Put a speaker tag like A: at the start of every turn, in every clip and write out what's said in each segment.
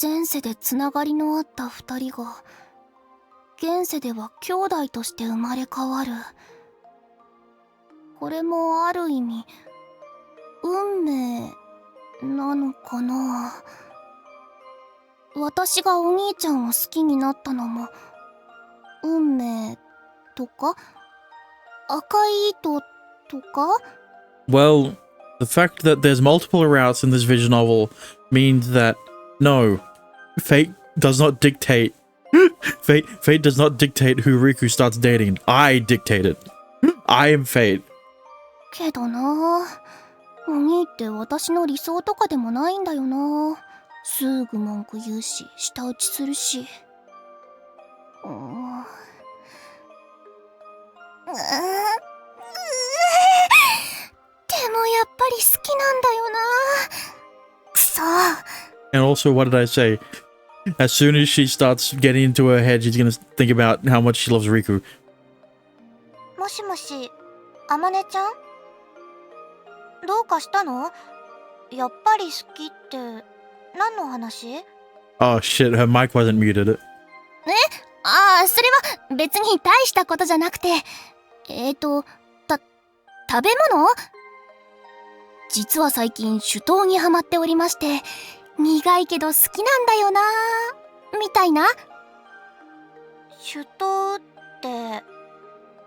A: 前世でつながりのあった二人が現世では兄弟として生まれ変わる。これもある意味運命なのかな。私がお兄ちゃんを好きになったのも運命とか赤い糸とか。
B: Well, the fact that there's multiple routes in this vision novel means that no, fate does not dictate. Fate does not dictate who Riku starts dating. I dictate it. I am fate.
A: けどな、お兄って私の理想とかでもないんだよな。すぐ文句言うし舌打ちするし。でもやっぱり好きなんだよな。くそ。
B: And also, what did I say? As soon as she starts getting into her head, she's gonna think about how much she loves Riku.
C: もしもし、あまねちゃん？どうかしたの？やっぱり好きって何の話？
B: Oh shit, her mic wasn't muted.
A: ああ、それは別に大したことじゃなくて、食べ物？実は最近酒盗にハマっておりまして、苦いけど好きなんだよなみたいな。
C: 酒盗って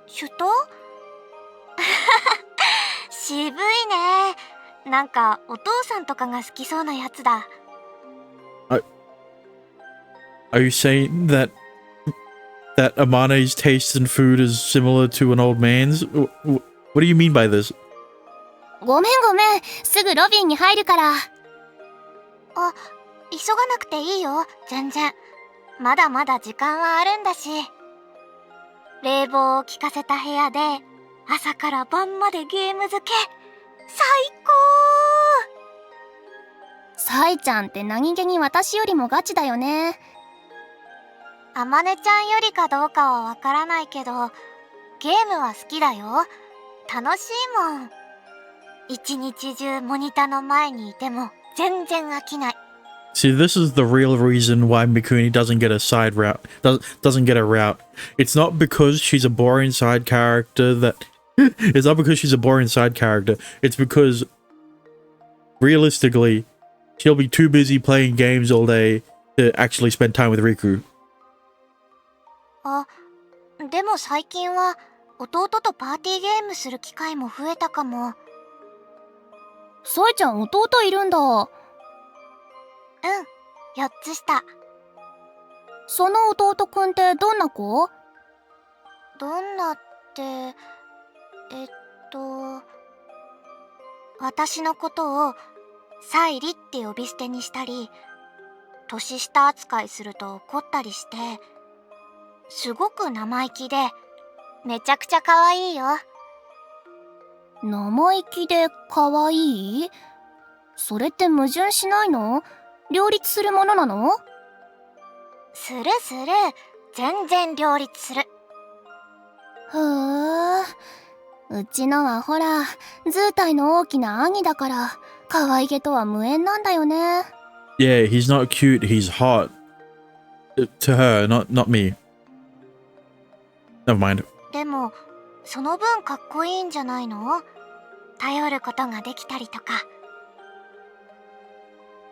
C: 酒盗？渋いね。なんかお父さんとかが好きそうなやつだ。
B: Are you saying that Amane's taste in food is similar to an old man's? What do you mean by this?
A: ごめん、すぐロビーに入るから。
C: あ、急がなくていいよ、全然。まだまだ時間はあるんだし。冷房を効かせた部屋で朝から晩までゲーム漬け、最高。
A: サイちゃんって何気に私よりもガチだよね。
C: あまねちゃんよりかどうかはわからないけど、ゲームは好きだよ。楽しいもん。一日中モニターの前にいても全然飽きない。
B: See, this is the real reason why Mikuni doesn't get a side route, doesn't get a route. It's not because she's a boring side character it's not because she's a boring side character. It's because realistically, she'll be too busy playing games all day to actually spend time with Riku.
C: あ、でも最近は弟とパーティーゲームする機会も増えたかも。
A: サイちゃん弟いるんだ。
C: うん、4つ下。
A: その弟くんってどんな子？
C: どんなって、私のことをサイリって呼び捨てにしたり、年下扱いすると怒ったりして、すごく生意気でめちゃくちゃ可愛いよ。
A: 生意気で可愛い？それって矛盾しないの？両立するものなの？
C: する、全然両立する。
A: へえ。うちのはほら、図体の大きな兄だから、可愛げとは無縁なんだよね。
B: Yeah, he's not cute, he's hot. To her, not me. Never mind.
C: でも、その分かっこいいんじゃないの？頼ることができたりとか。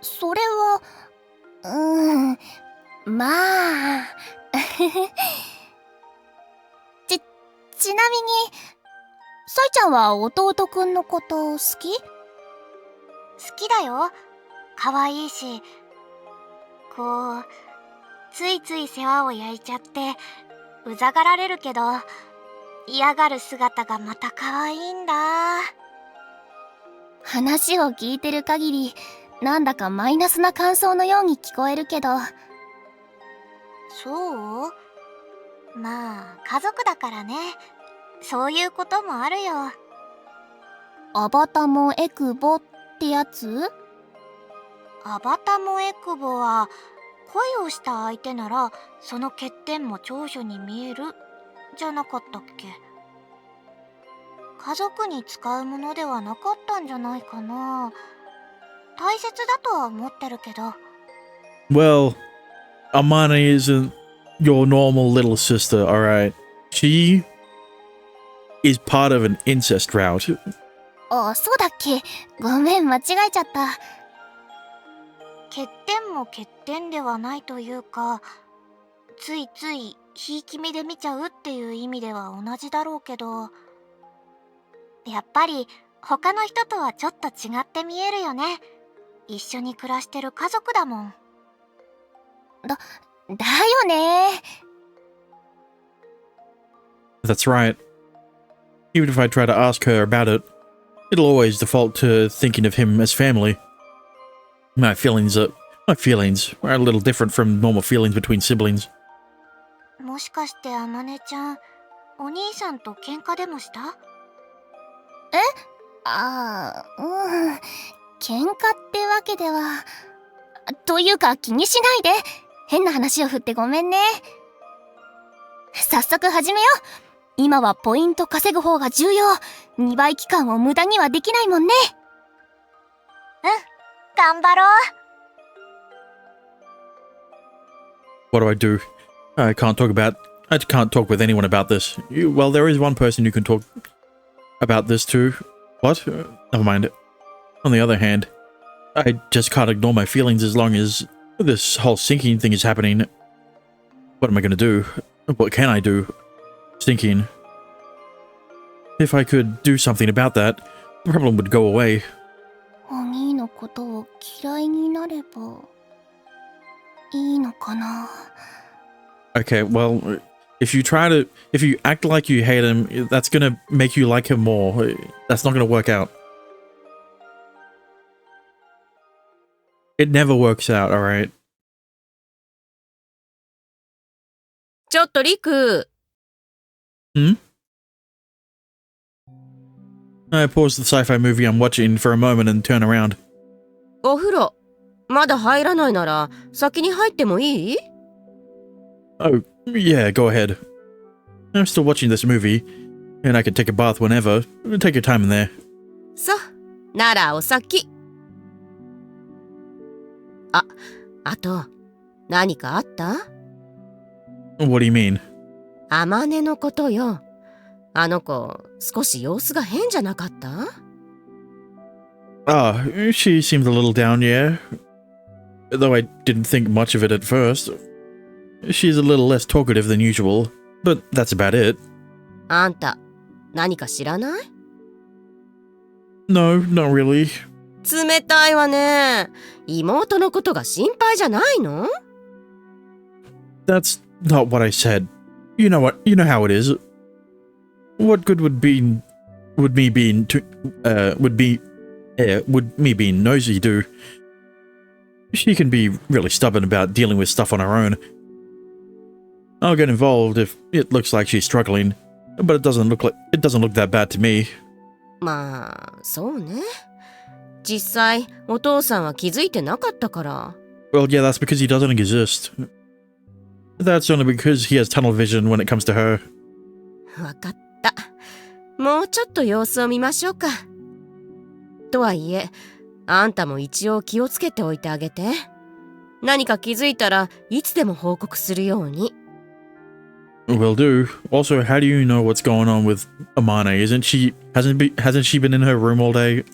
A: それは、まあ。ちなみに、サイちゃんは弟くんのこと好き？
C: 好きだよ。可愛いし、こう、ついつい世話を焼いちゃって、うざがられるけど、嫌がる姿がまた可愛いんだ。
A: 話を聞いてる限り、なんだかマイナスな感想のように聞こえるけど。
C: そう？まあ、家族だからね。そういうこともあるよ。
A: アバタもエクボってやつ？
C: アバタもエクボは、恋をした相手なら、その欠点も長所に見える、じゃなかったっけ？家族に使うものではなかったんじゃないかな。大切だとは思ってるけど。
B: Well, Amane isn't your normal little sister, alright? She is part of an incest route.
A: あ、そうだっけ。ごめん、間違えちゃった。
C: 欠点も欠点ではないというか、ついついひいき目で見ちゃうっていう意味では同じだろうけど、やっぱり他の人とはちょっと違って見えるよね。一緒に暮らしてる家族だもん。
A: だよね。
B: That's right. Even if I try to ask her about it, it'll always default to thinking of him as family. My feelings are a little different from normal feelings between siblings.
C: もしかしてあまねちゃん、お兄さんと喧嘩でもした？
A: ああ、喧嘩ってわけでは。というか気にしないで。変な話を振ってごめんね。早速始めよう。今はポイント稼ぐ方が重要。2倍期間を無駄にはできないもんね。
C: 頑張ろう。
B: What do I do? I can't talk with anyone about this. Well, there is one person you can talk about this to. What? Never mind. On the other hand, I just can't ignore my feelings as long as this whole sinking thing is happening. What am I gonna do? What can I do? Sinking. If I could do something about that, the problem would go away.
A: お兄のことを嫌いになればいいのかな。
B: Okay, well, if you act like you hate him, that's gonna make you like him more. That's not gonna work out. It never works out, alright?
D: ちょっとリク。
B: I pause the sci-fi movie I'm watching for a moment and turn around.
D: お風呂、まだ入らないなら先に入ってもいい？
B: Oh, yeah, go ahead. I'm still watching this movie, and I can take a bath whenever. Take your time in there.
D: そう、ならお先。あと、何かあった？
B: What do you mean?
D: あまねのことよ。あの子、少し様子が変じゃなかった？
B: She seemed a little down, yeah. Though I didn't think much of it at first. She's a little less talkative than usual, but that's about it.
D: あんた、何か知らない？
B: No, not really.
D: 冷たいわね。妹のことが心配じゃないの？
B: That's not what I said. You know how it is. What good would me being nosy do? She can be really stubborn about dealing with stuff on her own. I'll get involved if it looks like she's struggling, but it doesn't look that bad to me.
D: まあ、そうね。実際、お父さんは気づいてなかったから。
B: Well, yeah, that's because he doesn't exist. That's only because he has tunnel vision when it comes to her.
D: わかった。もうちょっと様子を見ましょうか。とはいえ、あんたも一応気をつけておいてあげて。何か気づいたらいつでも報告するように。
B: Will do. Also, how do you know what's going on with Amane? Hasn't she been in her room all day?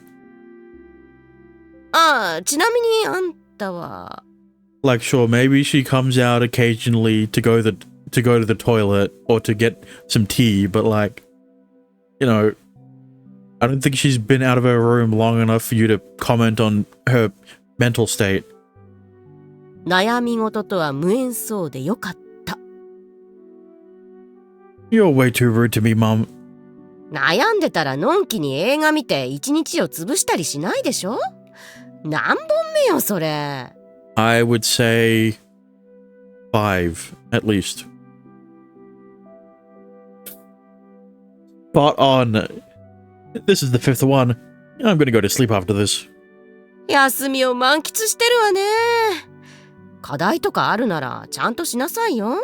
D: ああ、ちなみにあんたは。
B: Like, sure, maybe she comes out occasionally to go to the toilet or to get some tea, but like, you know, I don't think she's been out of her room long enough for you to comment on her mental state.
D: 悩み事とは無縁そうでよかった。
B: You're way too rude to me, Mom.
D: 悩んでたらのんきに映画見て一日を潰したりしないでしょ？何本目よそれ。
B: I would say 5, at least. Spot on. This is the 5th one. I'm gonna go to sleep after this.
D: 休みを満喫してるわね。課題とかあるならちゃんとしなさいよ。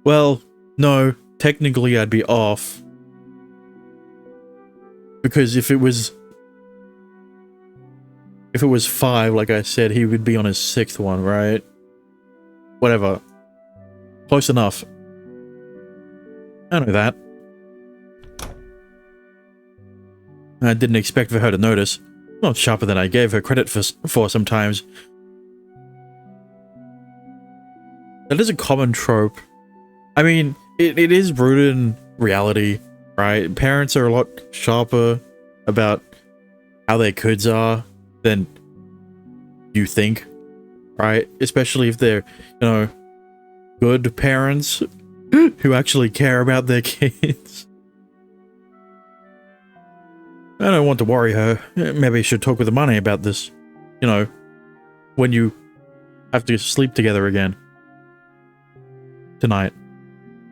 B: Well, no. Technically, I'd be off. Because if it was 5, like I said, he would be on his 6th one, right? whatever. Close enough. I know that. I didn't expect for her to notice. Not sharper than I gave her credit for sometimes. That is a common trope. I mean, it is rooted in reality, right? Parents are a lot sharper about how their kids are than you think, right? Especially if they're, you know, good parents who actually care about their kids. I don't want to worry her. Maybe I should talk with the money about this. You know, when you have to sleep together again. Tonight.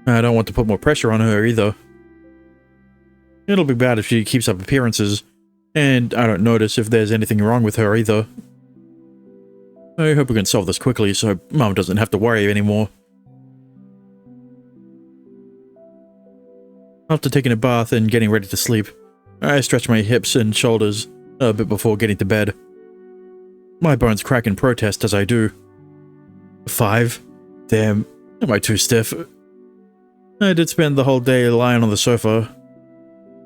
B: I don't want to put more pressure on her either. It'll be bad if she keeps up appearances, and I don't notice if there's anything wrong with her either. I hope we can solve this quickly so Mum doesn't have to worry anymore. After taking a bath and getting ready to sleep, I stretch my hips and shoulders a bit before getting to bed. My bones crack in protest as I do. 5? Damn, am I too stiff? I did spend the whole day lying on the sofa.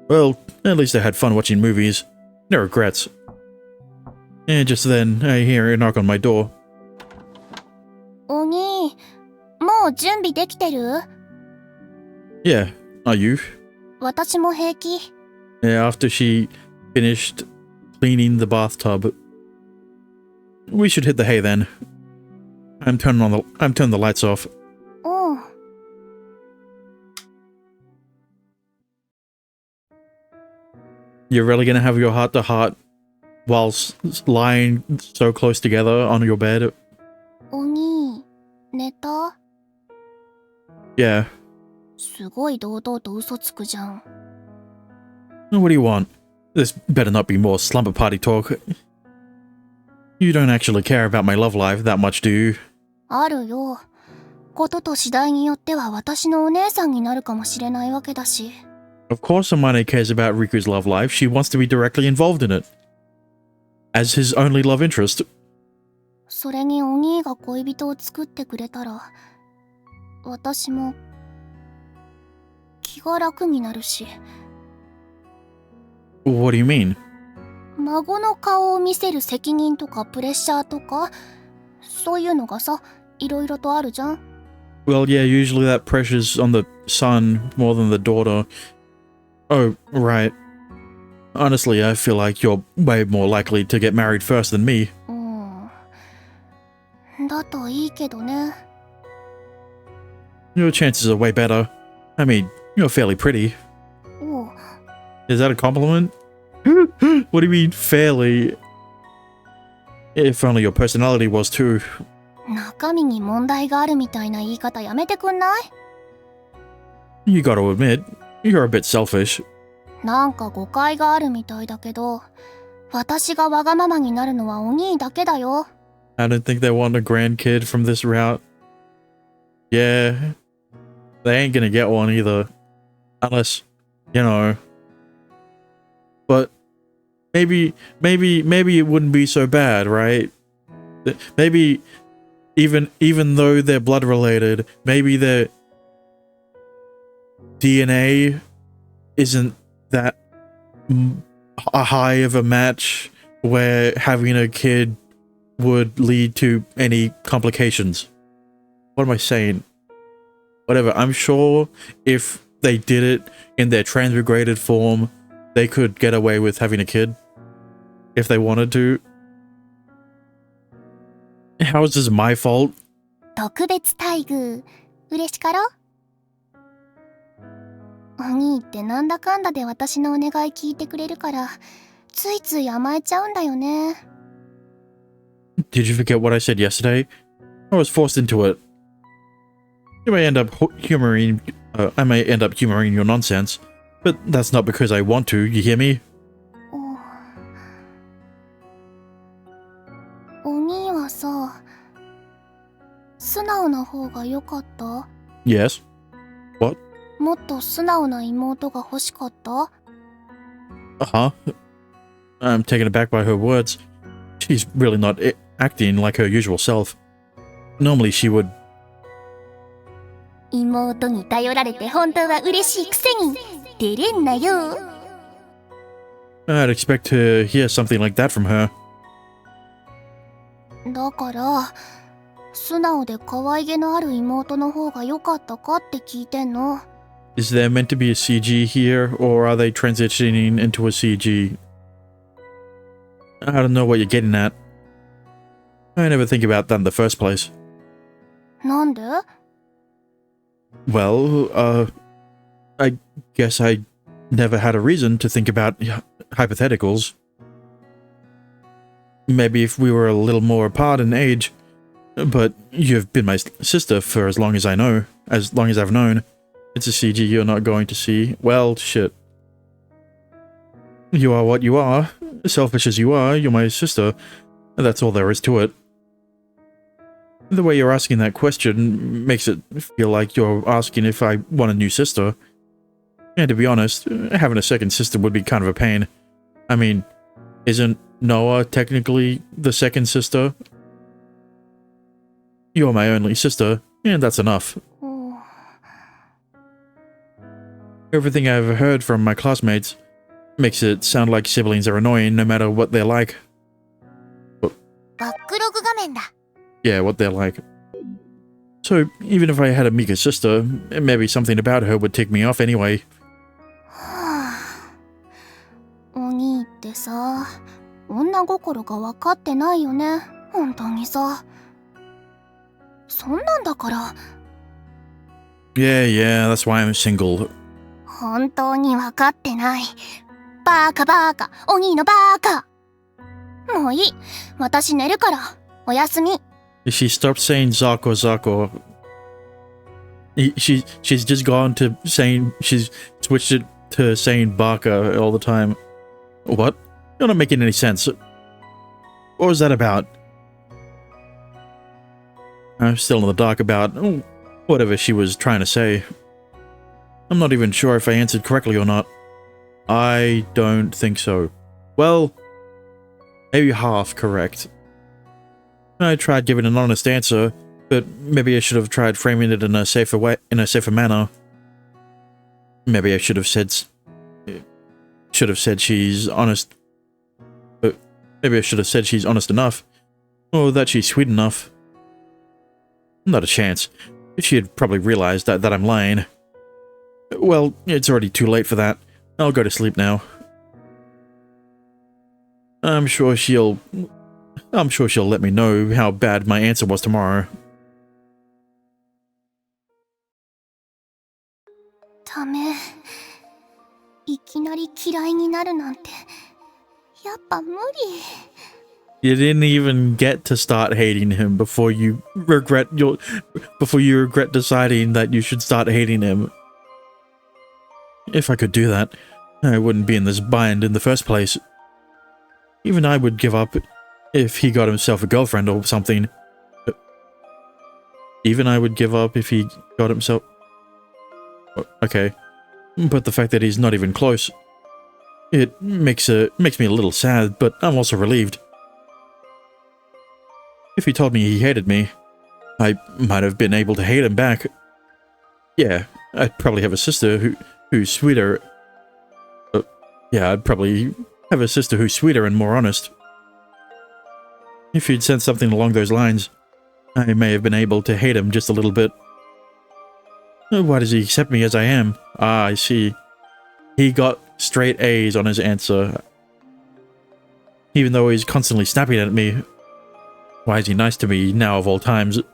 B: Well, at least I had fun watching movies. No regrets. And just then, I hear a knock on my door.
A: お兄、もう準備できてる？
B: Yeah, are you?
A: 私も平気。
B: Yeah, after she finished cleaning the bathtub. We should hit the hay then. I'm turning the lights off.
A: うん。
B: You're really gonna have your heart to heart whilst lying so close together on your bed?
A: お兄、寝た？
B: Yeah.
A: すごい堂々と嘘つくじゃん。
B: What do you want? This better not be more slumber party talk. You don't actually care about my love life that much, do you?
A: あるよ。ことと次第によっては私のお姉さんになるかもしれないわけだし。
B: Of course Hermione cares about Riku's love life. She wants to be directly involved in it. As his only love interest.
A: それにお兄が恋人を作ってくれたら、私も気が楽になるし。
B: What do you mean?
A: 孫の顔を見せる責任とかプレッシャーとか、そういうのがさ、いろいろとあるじゃん。
B: Well, yeah, usually that pressure's on the son more than the daughter. Oh, right. Honestly, I feel like you're way more likely to get married first than me.
A: うん。だといいけどね。
B: Your chances are way better. I mean, you're fairly pretty.
A: おう。
B: Is that a compliment? What do you mean, fairly? If only your personality was too.
A: 中身に問題があるみたいな言い方やめてくんない？
B: You gotta admit, you're a bit selfish.
A: なんか誤解があるみたいだけど、私がわがままになるのはお兄だけだよ。
B: I don't think they want a grandkid from this route. Yeah, they ain't gonna get one either. Unless, you know. But maybe it wouldn't be so bad, right? Maybe even though they're blood related, maybe their DNA isn't that high of a match where having a kid would lead to any complications. What am I saying? Whatever. I'm sure if they did it in their transmigrated form, they could get away with having a kid if they wanted to. How is this my fault?
A: 特別待遇、嬉しかろ？お兄ってなんだかんだで私のお願い聞いてくれるから、ついつい甘えちゃうんだよね。
B: Did you forget what I said yesterday? I was forced into it. I may end up humoring your nonsense, but that's not because I want to, you hear me?
A: お兄はさ、素直な方が良かった？
B: Yes. What?
A: もっと素直な妹が欲しかった？
B: Uh-huh. I'm taken aback by her words. She's really not acting like her usual self. Normally she would
A: 妹に頼られて本当は嬉しいくせに照れんなよ。
B: I'd expect to hear something like that from her.
A: だから素直で可愛げのある妹の方が良かったかって聞いてんの。
B: Is there meant to be a CG here, or are they transitioning into a CG? I don't know what you're getting at. I never think about that in the first place.
A: なんで？
B: Well, I guess I never had a reason to think about hypotheticals. Maybe if we were a little more apart in age, but you've been my sister for as long as I know, as long as I've known. It's a CG you're not going to see. Well, shit. You are what you are. Selfish as you are, you're my sister. That's all there is to it. The way you're asking that question makes it feel like you're asking if I want a new sister. And to be honest, having a second sister would be kind of a pain. I mean, isn't Noah technically the second sister? You're my only sister, and that's enough. Everything I've heard from my classmates makes it sound like siblings are annoying no matter what they're like.
C: バックログ画面だ。
B: Yeah, what they're like. So, even if I had a Mika sister, maybe something about her would tick me off anyway.
A: はあ、お兄ってさ、女心が分かってないよね、本当にさ。そんなんだから。
B: Yeah, that's why I'm single.
A: 本当に分かってない。バーカバーカ、お兄のバーカ。もういい。私寝るから。おやすみ。
B: She stopped saying Zako Zako. She's just gone to saying, she's switched it to saying Baka all the time. What? You're not making any sense. What was that about? I'm still in the dark about whatever she was trying to say. I'm not even sure if I answered correctly or not. I don't think so. Well, maybe half correct. I tried giving an honest answer, but maybe I should have tried framing it in a safer way, in a safer manner. Maybe I should have said she's honest. But maybe I should have said she's honest enough, or that she's sweet enough. Not a chance. She had probably realized that I'm lying. Well, it's already too late for that. I'll go to sleep now. I'm sure she'll let me know how bad my answer was tomorrow.
A: ダメ。いきなり嫌いになるなんて、やっぱ無理。
B: You didn't even get to start hating him before you regret deciding that you should start hating him. If I could do that, I wouldn't be in this bind in the first place. Even I would give up if he got himself a girlfriend or something. Even I would give up if he got himself... Okay. But the fact that he's not even close, it makes me a little sad, but I'm also relieved. If he told me he hated me, I might have been able to hate him back. Yeah, I'd probably have a sister who's sweeter. Yeah, I'd probably have a sister who's sweeter and more honest. If he'd said something along those lines, I may have been able to hate him just a little bit. Why does he accept me as I am? Ah, I see. He got straight A's on his answer. Even though he's constantly snapping at me. Why is he nice to me now of all times?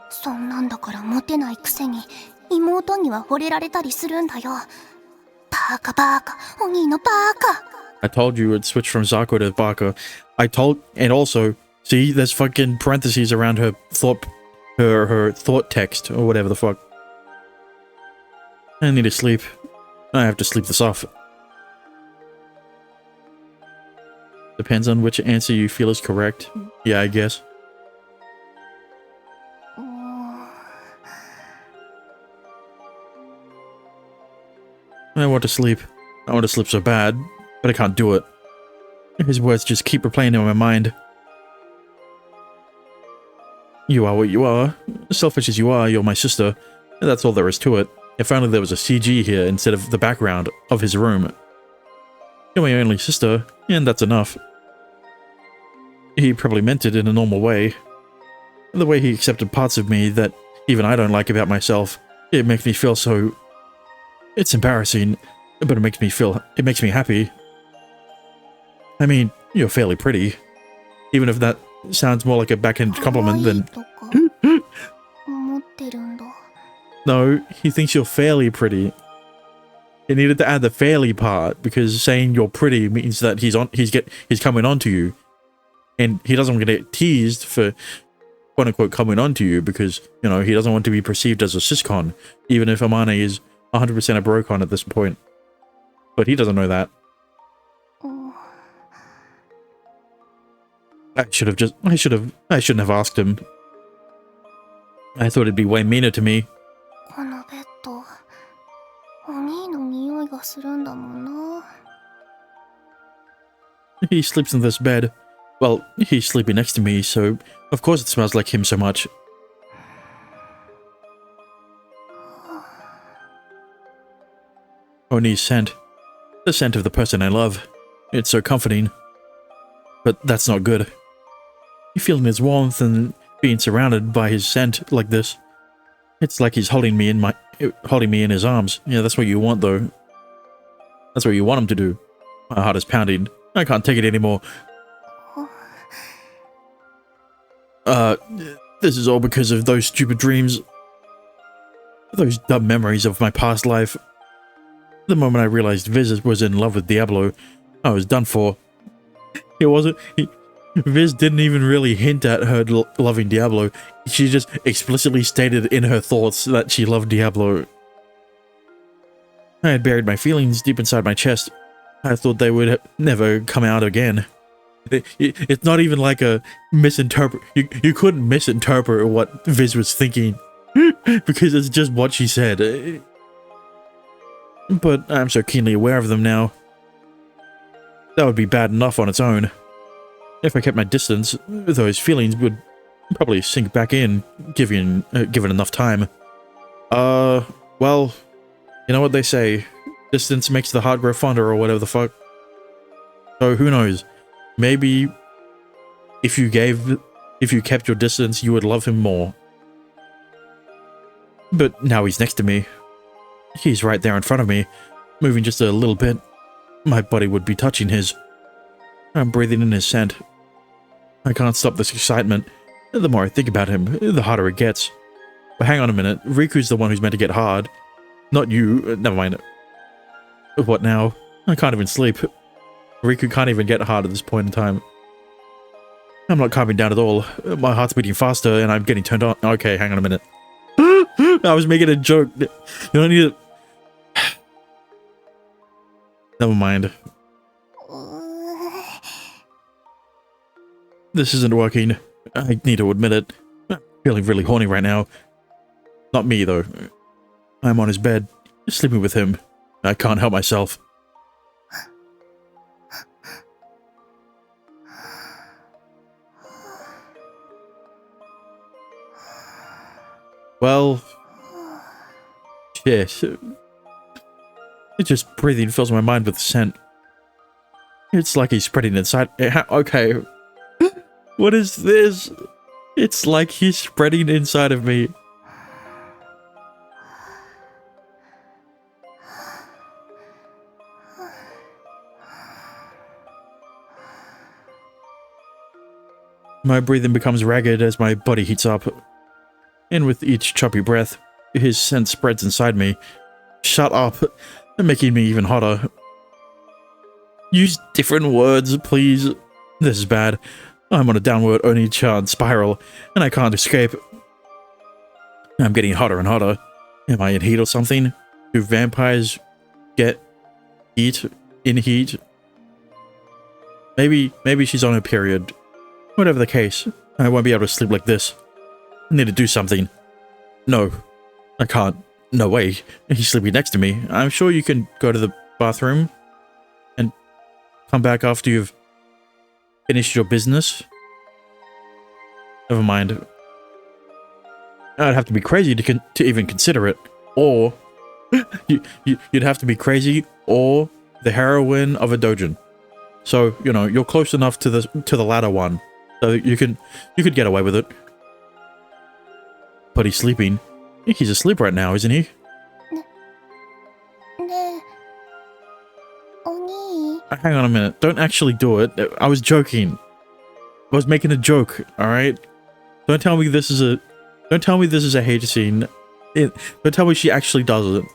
A: そんなんだからモテないくせに妹には惚れられたりするんだよ。バーカバーカ、お兄のバーカ。
B: I told you it switched from Zako to Baka. And also, see, there's fucking parentheses around her thought text or whatever the fuck. I need to sleep. I have to sleep this off. Depends on which answer you feel is correct. Yeah, I guess. I want to sleep. I want to sleep so bad, but I can't do it. His words just keep replaying in my mind. You are what you are. Selfish as you are, you're my sister. That's all there is to it. If only there was a CG here instead of the background of his room. You're my only sister, and that's enough. He probably meant it in a normal way. The way he accepted parts of me that even I don't like about myself, it makes me feel so... It's embarrassing, but it makes me happy. I mean, you're fairly pretty. Even if that sounds more like a backhand compliment than...
A: 思ってるんだ。
B: No, he thinks you're fairly pretty. He needed to add the fairly part, because saying you're pretty means that he's coming on to you. And he doesn't want to get teased for quote-unquote coming on to you because, you know, he doesn't want to be perceived as a siscon, even if Amane is 100% a brocon at this point. But he doesn't know that. I shouldn't have asked him. I thought it'd be way meaner to me.
A: このベッド、お兄の匂いがするんだもんな。
B: He sleeps in this bed. Well, he's sleeping next to me, so of course it smells like him so much. Oni's scent. The scent of the person I love. It's so comforting. But that's not good. Feeling his warmth and being surrounded by his scent like this. It's like he's holding me in his arms. Yeah, that's what you want though. That's what you want him to do. My heart is pounding. I can't take it anymore. This is all because of those stupid dreams. Those dumb memories of my past life. The moment I realized Viz was in love with Diablo, I was done for. Viz didn't even really hint at her loving Diablo. She just explicitly stated in her thoughts that she loved Diablo. I had buried my feelings deep inside my chest. I thought they would never come out again. It's not even like a misinterpret. You couldn't misinterpret what Viz was thinking because it's just what she said. But I'm so keenly aware of them now. That would be bad enough on its own. If I kept my distance, those feelings would probably sink back in, given enough time. Well, you know what they say, distance makes the heart grow fonder or whatever the fuck. So who knows? Maybe if you kept your distance, you would love him more. But now he's next to me. He's right there in front of me, moving just a little bit. My body would be touching his. I'm breathing in his scent. I can't stop this excitement. The more I think about him, the harder it gets. But hang on a minute, Riku's the one who's meant to get hard. Not you, never mind. What now? I can't even sleep. Riku can't even get hard at this point in time. I'm not calming down at all. My heart's beating faster and I'm getting turned on. Okay, hang on a minute. I was making a joke. You don't need to... Never mind. This isn't working. I need to admit it. I'm feeling really horny right now. Not me, though. I'm on his bed, sleeping with him. I can't help myself. Well... shit. It's just breathing fills my mind with scent. It's like he's spreading inside... Okay. What is this? It's like he's spreading inside of me. My breathing becomes ragged as my body heats up. And with each choppy breath, his scent spreads inside me. Shut up, making me even hotter. Use different words, please. This is bad. I'm on a downward Oni-chan spiral, and I can't escape. I'm getting hotter and hotter. Am I in heat or something? Do vampires get heat in heat? Maybe she's on her period. Whatever the case, I won't be able to sleep like this. I need to do something. No, I can't. No way. He's sleeping next to me. I'm sure you can go to the bathroom and come back after you've finished your business. Never mind. I'd have to be crazy to even consider it. Or you'd have to be crazy or the heroine of a dojin. So, you know, you're close enough to the latter one. So you could get away with it. But he's sleeping. He's asleep right now, isn't he?
C: ねえ、お兄。
B: Hang on a minute. Don't actually do it. I was joking. I was making a joke, alright? Don't tell me this is a hate scene. Don't tell me she actually does it.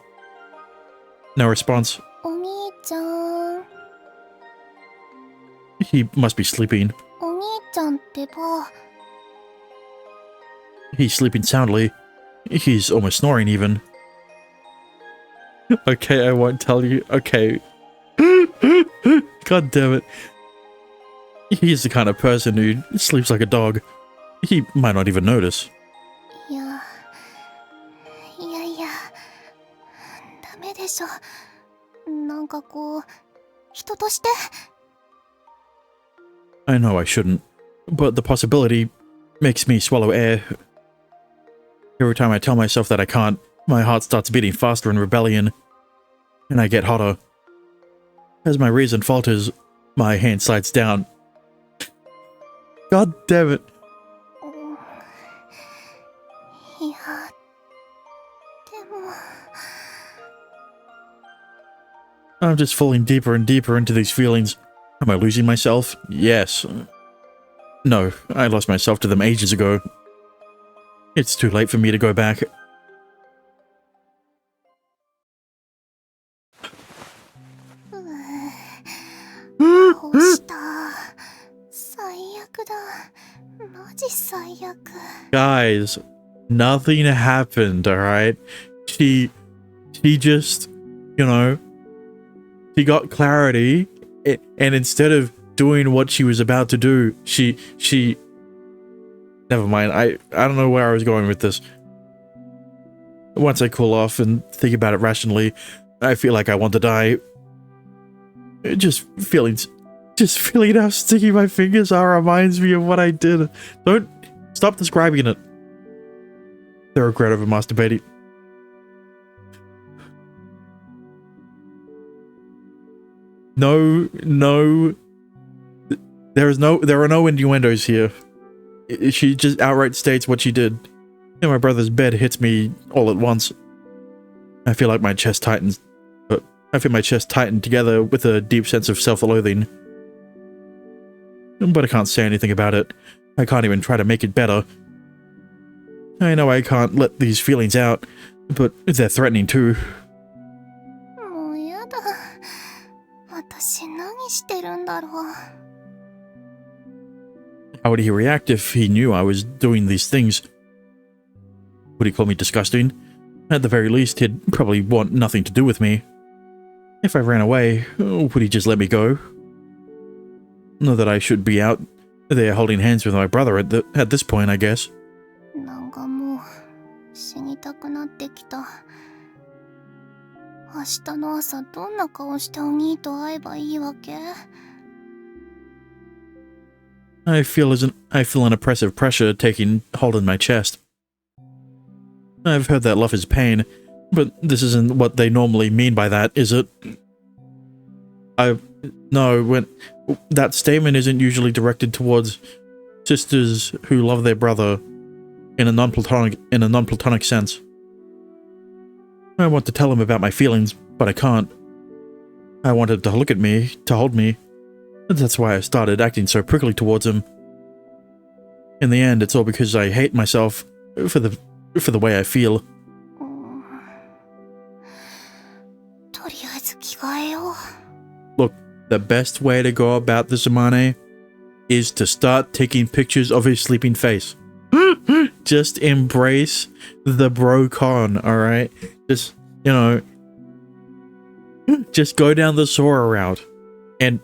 B: No response.
C: お兄ちゃん。
B: He must be sleeping.
C: お兄ちゃんってば。
B: He's sleeping soundly. He's almost snoring even. Okay, I won't tell you. Okay. God damn it. He's the kind of person who sleeps like a dog. He might not even notice.
C: いや、いやいや、ダメでしょ。なんかこう、人として。
B: I know I shouldn't, but the possibility makes me swallow air. Every time I tell myself that I can't, my heart starts beating faster in rebellion, and I get hotter. As my reason falters, my hand slides down. God damn it.
C: いや、でも。
B: I'm just falling deeper and deeper into these feelings. Am I losing myself? Yes. No, I lost myself to them ages ago. It's too late for me to go back.
C: どうした。最悪だ。マジ最悪。
B: Guys, nothing happened, alright? She just, you know, she got clarity, and instead of doing what she was about to do, she never mind. I don't know where I was going with this. Once I cool off and think about it rationally, I feel like I want to die. Just feeling how sticky my fingers are reminds me of what I did. Don't stop describing it. The regret of masturbating. No. There are no innuendos here. She just outright states what she did. And my brother's bed hits me all at once. I feel like my chest tightens. But I feel my chest tighten together with a deep sense of self-loathing. But I can't say anything about it. I can't even try to make it better. I know I can't let these feelings out, but they're threatening too.
C: もうやだ。私何してるんだろう。
B: How would he react if he knew I was doing these things? Would he call me disgusting? At the very least, he'd probably want nothing to do with me. If I ran away, would he just let me go? Not that I should be out there holding hands with my brother at this point, I guess.
C: なんかもう死にたくなってきた。明日の朝どんな顔してお兄と会えばいいわけ？
B: I feel an oppressive pressure taking hold in my chest. I've heard that love is pain, but this isn't what they normally mean by that, is it? No, when that statement isn't usually directed towards sisters who love their brother in a non-platonic sense. I want to tell him about my feelings, but I can't. I want him to look at me, to hold me. That's why I started acting so prickly towards him. In the end, it's all because I hate myself for the way I feel.
C: とりあえず着替えよう。
B: Look, the best way to go about this, Amane, is to start taking pictures of his sleeping face. Just embrace the bro con, alright? Just, you know, just go down the Sora route. And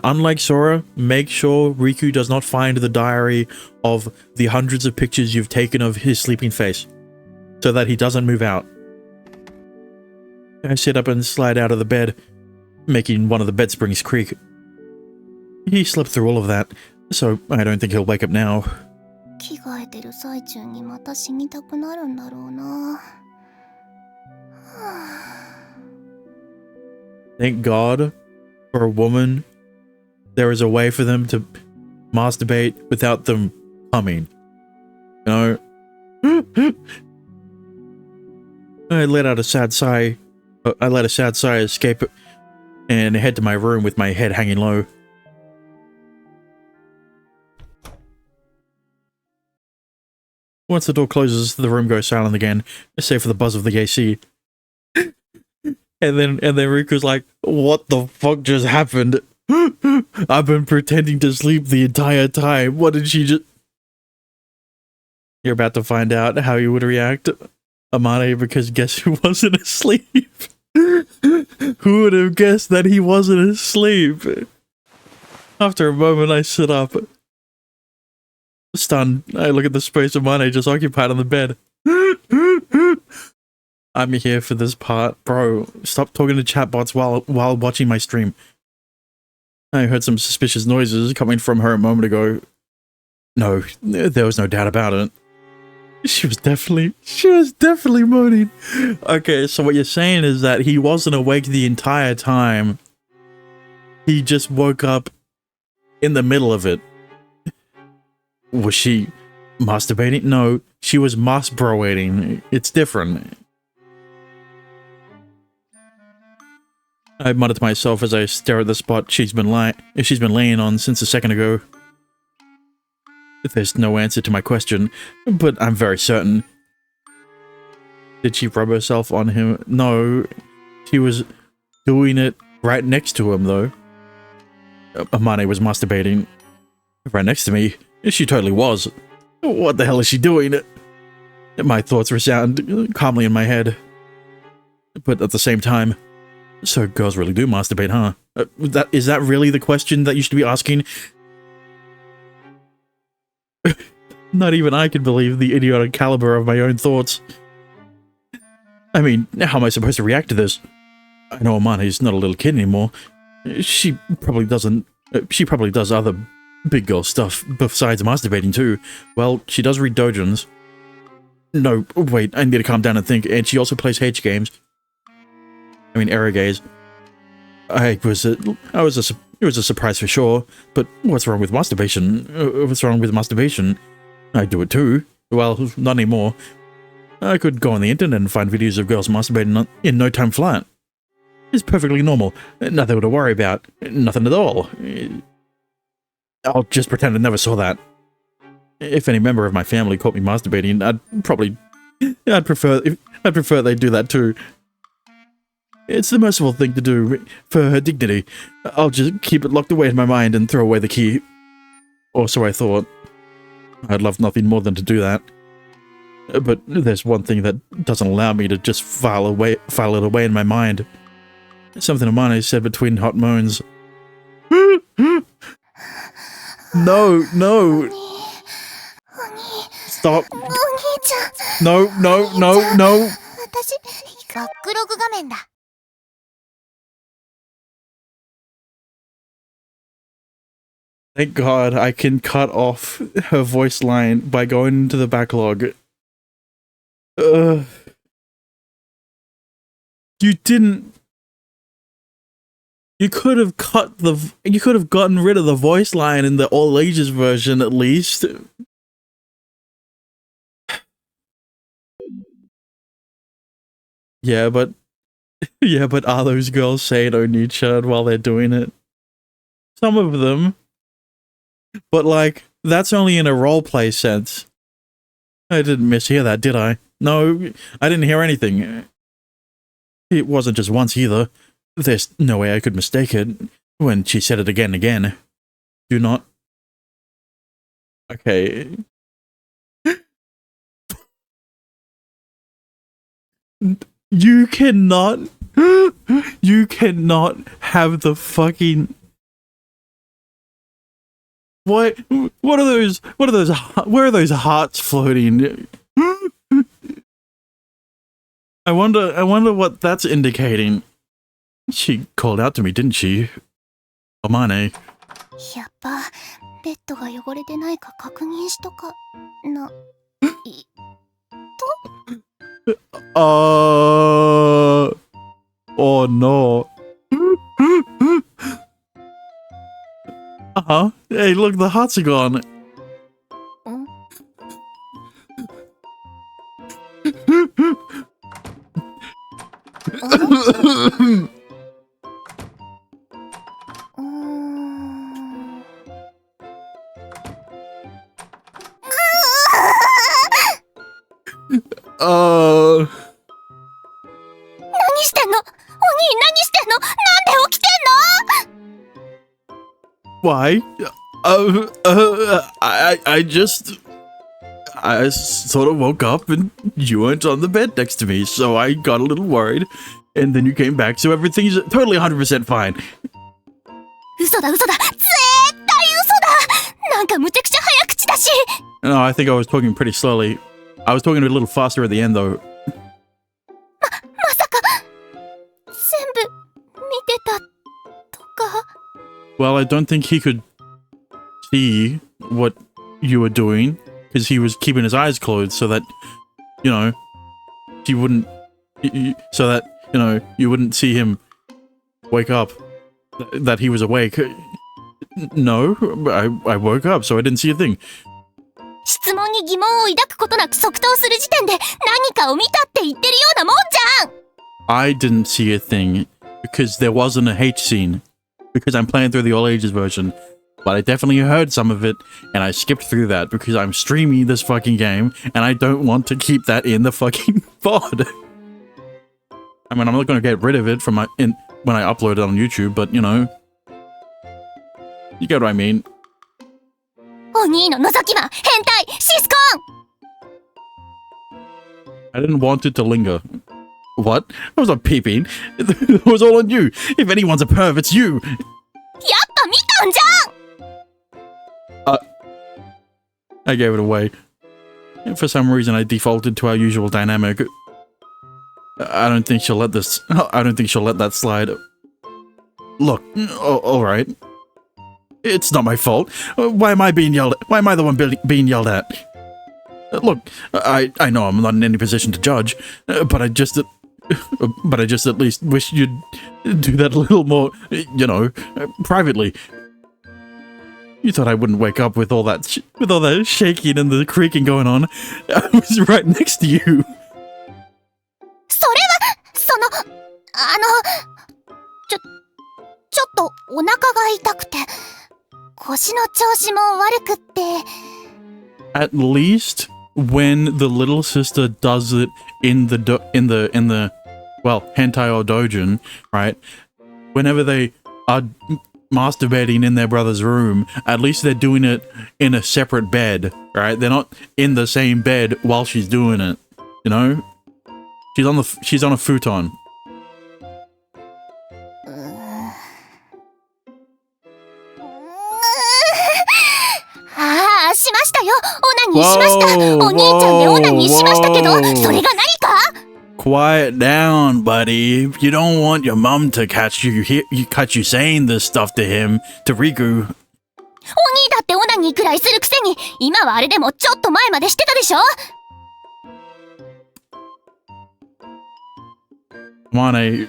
B: unlike Sora, make sure Riku does not find the diary of the hundreds of pictures you've taken of his sleeping face, so that he doesn't move out. I sit up and slide out of the bed, making one of the bed springs creak. He slept through all of that, so I don't think he'll wake up now.
A: 着替えてる最中にまた死にたくなるんだろうな。
B: Thank God for a woman. There is a way for them to masturbate without them coming. You know? I let out a sad sigh. I let a sad sigh escape and head to my room with my head hanging low. Once the door closes, the room goes silent again, save for the buzz of the AC. And then Riku's like, "What the fuck just happened? I've been pretending to sleep the entire time. What did she just..." You're about to find out how you would react, Amane, because guess who wasn't asleep? Who would have guessed that he wasn't asleep? After a moment, I sit up. Stunned, I look at the space Amane just occupied on the bed. I'm here for this part. Bro, stop talking to chatbots while watching my stream. I heard some suspicious noises coming from her a moment ago. No, there was no doubt about it. She was definitely moaning. Okay, so what you're saying is that he wasn't awake the entire time. He just woke up in the middle of it. Was she masturbating? No, she was masbroating. It's different. I mutter to myself as I stare at the spot she's been laying on since a second ago. There's no answer to my question, but I'm very certain. Did she rub herself on him? No, she was doing it right next to him, though. Amane was masturbating right next to me. She totally was. What the hell is she doing? My thoughts resound calmly in my head. But at the same time, so girls really do masturbate, huh? Is that really the question that you should be asking? Not even I can believe the idiotic caliber of my own thoughts. I mean, how am I supposed to react to this? I know Amane's not a little kid anymore. She probably does other big girl stuff besides masturbating too. Well, she does read dojins. No, wait, I need to calm down and think. And she also plays H games. I mean, erogaze. It was a surprise for sure. But what's wrong with masturbation? What's wrong with masturbation? I do it too. Well, not anymore. I could go on the internet and find videos of girls masturbating in no time flat. It's perfectly normal. Nothing to worry about. Nothing at all. I'll just pretend I never saw that. If any member of my family caught me masturbating, I'd prefer they do that too. It's the merciful thing to do for her dignity. I'll just keep it locked away in my mind and throw away the key. Or so I thought. I'd love nothing more than to do that. But there's one thing that doesn't allow me to just file it away in my mind. Something Amane said between hot moans. No. Stop. No.
C: 私、バックログ画面だ。
B: Thank God I can cut off her voice line by going into the backlog. You could have gotten rid of the voice line in the all ages version at least. Yeah, but are those girls saying Oni-chan while they're doing it? Some of them. But like, that's only in a roleplay sense. I didn't mishear that, did I? No, I didn't hear anything. It wasn't just once either. There's no way I could mistake it when she said it again and again. Do not. Okay. You cannot have the fucking... What are those, where are those hearts floating? I wonder what that's indicating. She called out to me, didn't she? Amane.
A: やっぱベッドが汚れてないか確認しとかな。
B: Oh no. Uh-huh. Hey, look, the hearts are gone.
A: 何してんの？お兄、何してんの？なんで起きてんの？
B: Why? I sort of woke up and you weren't on the bed next to me, so I got a little worried. And then you came back, so everything's totally 100% fine.
A: 嘘だ嘘だ、絶対嘘だ。なんかむちゃくちゃ早口だし。
B: No, I think I was talking pretty slowly. I was talking a little faster at the end, though.
A: まさか全部見てたとか。
B: Well, I don't think he could see what you were doing, because he was keeping his eyes closed so that, you know, he wouldn't, so that, you know, you wouldn't see him wake up, that he was awake. No, I woke up, so I didn't see a thing.
A: 質問に疑問を抱くことなく即答する時点で何かを見たって言ってるようなもんじゃん。
B: I didn't see a thing, because there wasn't a H scene, because I'm playing through the all ages version. But I definitely heard some of it, and I skipped through that because I'm streaming this fucking game, and I don't want to keep that in the fucking VOD. I mean, I'm not going to get rid of it from when I upload it on YouTube, but, you know, you get what I mean.
A: お兄の覗き魔、変態、シスコン。
B: I didn't want it to linger. What? I was not peeping. It was all on you. If anyone's a perv, it's you.
A: やっぱ見たんじゃん。
B: I gave it away. For some reason, I defaulted to our usual dynamic. I don't think she'll let that slide. Look, all right. It's not my fault. Why am I being yelled at? Why am I the one being yelled at? Look, I know I'm not in any position to judge, but I just at least wish you'd do that a little more, you know, privately. You thought I wouldn't wake up with all that shaking and the creaking going on. I was right next to you.
A: それはちょっとお腹が痛くて腰の調子も悪くって。
B: At least when the little sister does it in the well, hentai or dojin, right? Whenever they are masturbating in their brother's room, at least they're doing it in a separate bed, right? They're not in the same bed while she's doing it, you know? She's on a futon.
A: ああ、しましたよ。オナニーしました。お兄ちゃんでオナニーしましたけど、それが何か？
B: Quiet down, buddy. You don't want your mom to catch you saying this stuff to him, to Riku.
A: お兄だってオナニーくらいするくせに、今はあれでもちょっと前までしてたでしょ？
B: Come on, eh?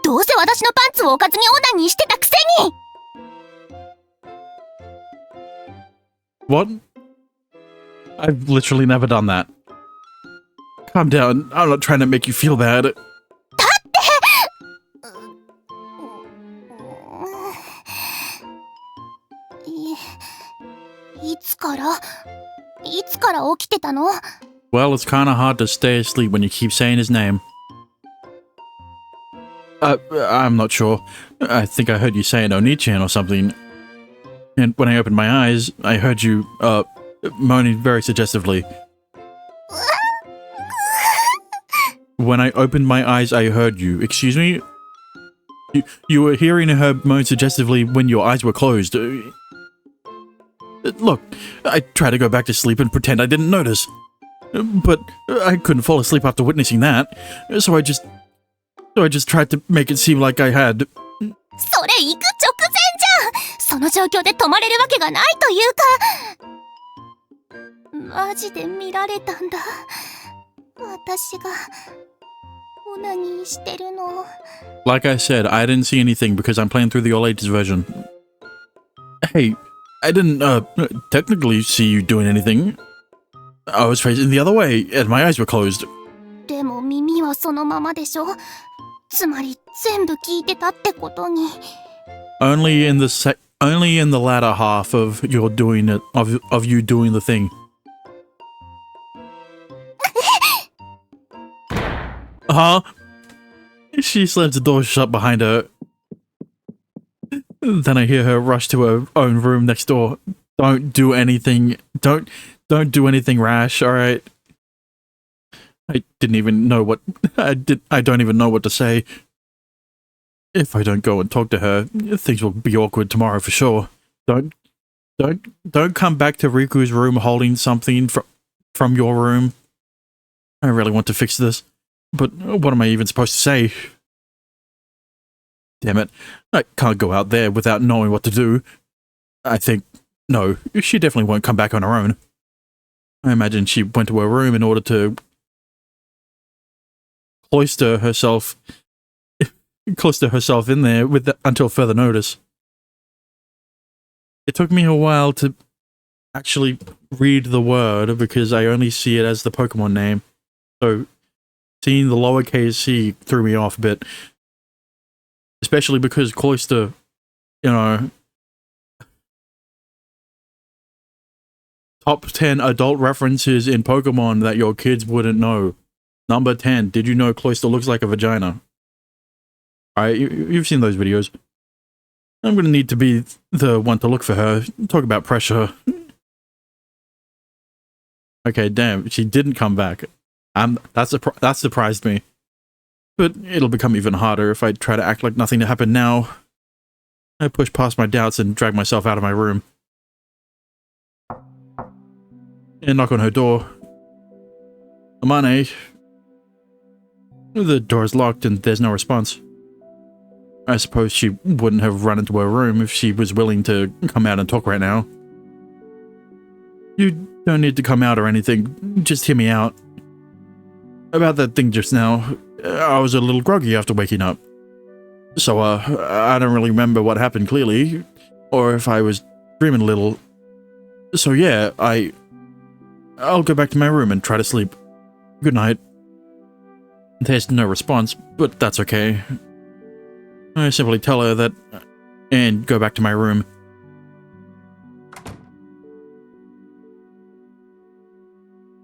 A: どうせ私のパンツを置かずにオナニーしてたくせに。
B: What? I've literally never done that. Calm down. I'm not trying to make you feel bad.
A: だっていつから起きてたの？
B: Well, it's kind of hard to stay asleep when you keep saying his name. I'm not sure. I think I heard you saying Oni-chan or something. And when I opened my eyes, I heard you, moaning very suggestively. When I opened my eyes, I heard you. Excuse me? You were hearing her moan suggestively when your eyes were closed. Look, I tried to go back to sleep and pretend I didn't notice. But I couldn't fall asleep after witnessing that, so I just tried to make it seem like I had.
A: それ行く直前じゃん。その状況で泊まれるわけがないというか。マジで見られたんだ。私がオナニーしてるの。
B: Like I said, I didn't see anything because I'm playing through the all ages version. Hey, I didn't, technically see you doing anything. I was facing the other way, and my eyes were closed.
A: でも耳はそのままでしょ。つまり全部聞いてたってことに。
B: Only in the latter half of your doing it, of you doing the thing. Huh? She slams the door shut behind her. Then I hear her rush to her own room next door. Don't do anything. Don't do anything rash, alright? I didn't even know what... I don't even know what to say. If I don't go and talk to her, things will be awkward tomorrow for sure. Don't come back to Riku's room holding something from your room. I really want to fix this. But what am I even supposed to say? Damn it. I can't go out there without knowing what to do. I think... No, she definitely won't come back on her own. I imagine she went to her room in order to... cloister herself in there until further notice. It took me a while to actually read the word because I only see it as the Pokemon name. So... seeing the lowercase c threw me off a bit. Especially because cloister, you know... Top 10 adult references in Pokemon that your kids wouldn't know. Number 10, did you know cloister looks like a vagina? Alright, you've seen those videos. I'm gonna need to be the one to look for her. Talk about pressure. Okay, damn, she didn't come back. That surprised me. But it'll become even harder if I try to act like nothing happened now. I push past my doubts and drag myself out of my room. And knock on her door. Amane. The door is locked and there's no response. I suppose she wouldn't have run into her room if she was willing to come out and talk right now. You don't need to come out or anything, just hear me out. About that thing just now, I was a little groggy after waking up. So, I don't really remember what happened clearly, or if I was dreaming a little. So yeah, I'll go back to my room and try to sleep. Good night. There's no response, but that's okay. I simply tell her that and go back to my room.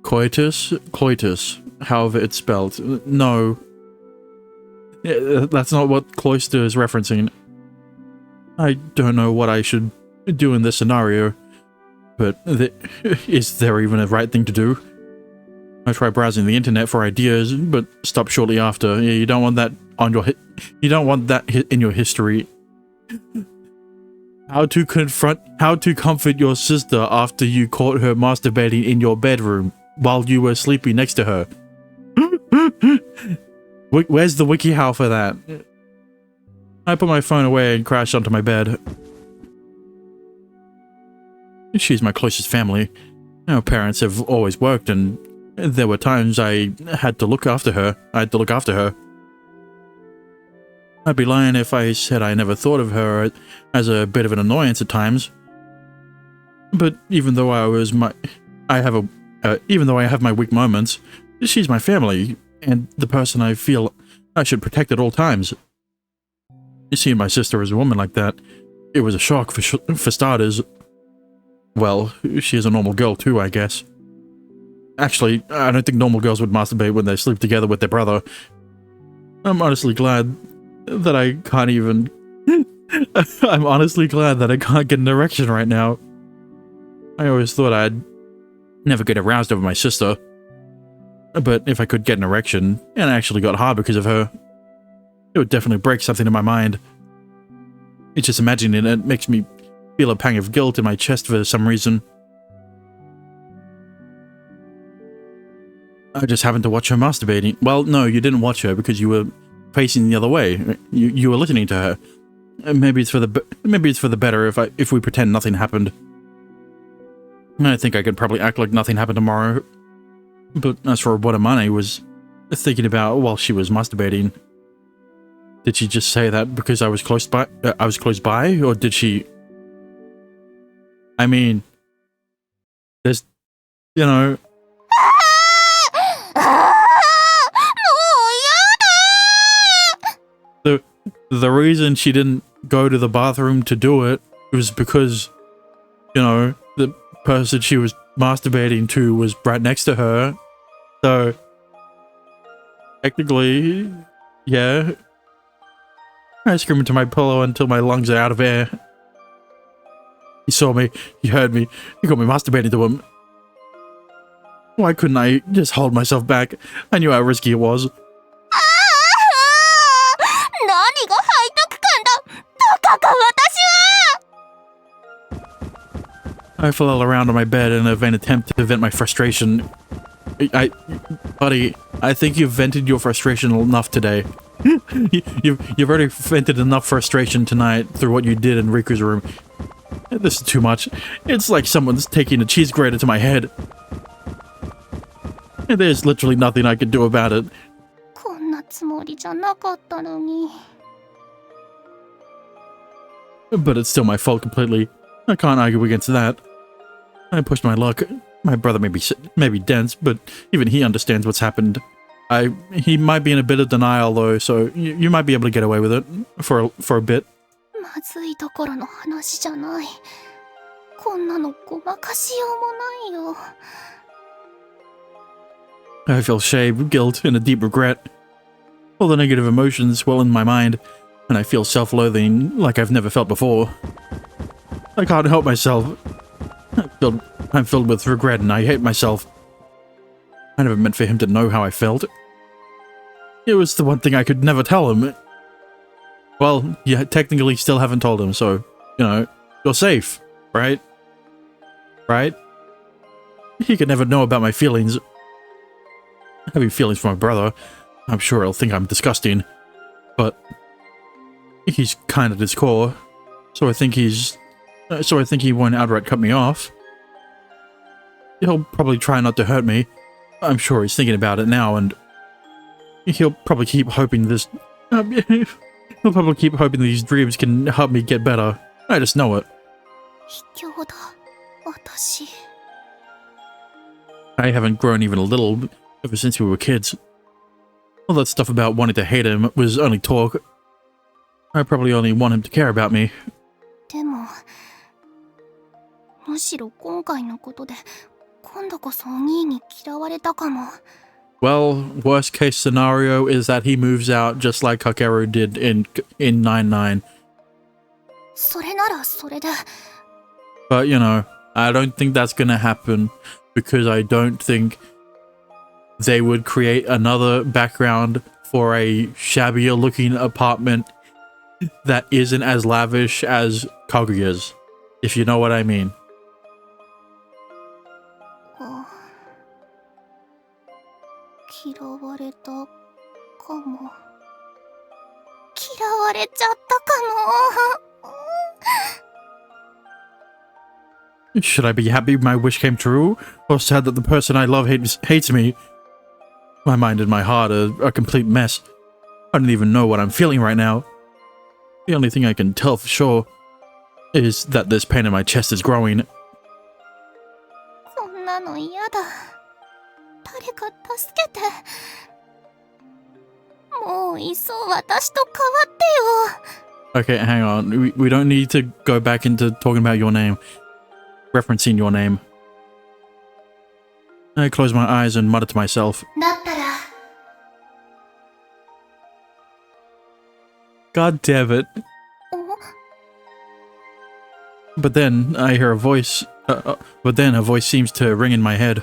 B: Coitus, however it's spelled. No. That's not what cloister is referencing. I don't know what I should do in this scenario, but is there even a right thing to do? I try browsing the internet for ideas, but stop shortly after. You don't want that on your you don't want that in your history. How to comfort your sister after you caught her masturbating in your bedroom while you were sleeping next to her. Where's the WikiHow for that? I put my phone away and crashed onto my bed. She's my closest family. Our parents have always worked, and there were times I had to look after her. I'd be lying if I said I never thought of her as a bit of an annoyance at times. But even though I have my weak moments, she's my family, and the person I feel I should protect at all times. Seeing my sister as a woman like that, it was a shock for starters. Well, she is a normal girl too, I guess. Actually, I don't think normal girls would masturbate when they sleep together with their brother. I'm honestly glad that I can't even... I'm honestly glad that I can't get an erection right now. I always thought I'd never get aroused over my sister. But if I could get an erection, and I actually got hard because of her, it would definitely break something in my mind. It's just imagining it makes me feel a pang of guilt in my chest for some reason. I just happened to watch her masturbating. Well, no, you didn't watch her because you were facing the other way. You were listening to her. maybe it's for the better if we pretend nothing happened. I think I could probably act like nothing happened tomorrow. But as for what Amane was thinking about while she was masturbating, did she just say that because I was close by? Or did she? I mean, there's, you know. The reason she didn't go to the bathroom to do it was because, you know, the person she was masturbating to was right next to her. So, technically, yeah. I screamed into my pillow until my lungs are out of air. He saw me, he heard me, he got me masturbating to him. Why couldn't I just hold myself back? I knew how risky it was. I fell around on my bed in a vain attempt to vent my frustration. Buddy, I think you've vented your frustration enough today. You've already vented enough frustration tonight through what you did in Riku's room. This is too much. It's like someone's taking a cheese grater to my head. And there's literally nothing I can do about it. But it's still my fault completely. I can't argue against that. I pushed my luck. My brother may be dense, but even he understands what's happened. He might be in a bit of denial though, so you might be able to get away with it for a bit. I feel shame, guilt, and a deep regret. All the negative emotions swell in my mind, and I feel self-loathing like I've never felt before. I can't help myself. I'm filled with regret and I hate myself. I never meant for him to know how I felt. It was the one thing I could never tell him. Well, you technically still haven't told him, so, you know, you're safe, right? Right? He could never know about my feelings. Having feelings for my brother, I'm sure he'll think I'm disgusting, but he's kind at his core, so I think he won't outright cut me off. He'll probably try not to hurt me. I'm sure he's thinking about it now, and he'll probably keep hoping these dreams can help me get better. I just know it. I haven't grown even a little ever since we were kids. All that stuff about wanting to hate him was only talk. I probably only want him to care about me. Well, worst case scenario is that he moves out just like Kakeru did in 9-9. But, you know, I don't think that's gonna happen because I don't think they would create another background for a shabbier looking apartment that isn't as lavish as Kaguya's, if you know what I mean. Should I be happy my wish came true, or sad that the person I love hates me? My mind and my heart are a complete mess. I don't even know what I'm feeling right now. The only thing I can tell for sure is that this pain in my chest is growing. Okay, hang on. We don't need to go back into talking about your name. Referencing your name. I close my eyes and mutter to myself. God damn it. But then I hear a voice. But then a voice seems to ring in my head.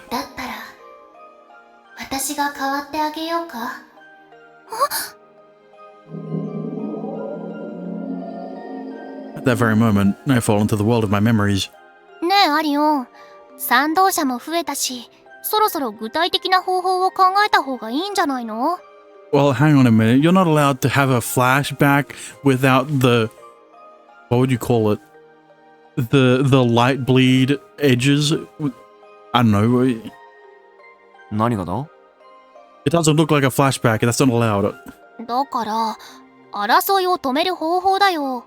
B: At that very moment, I fall into the world of my memories. Well, hang on a minute. You're not allowed to have a flashback without the what would you call it? The light bleed edges. I don't know.
E: 何がだ？
B: It doesn't look like a flashback. That's not allowed.
A: だから、争いを止める方法だよ。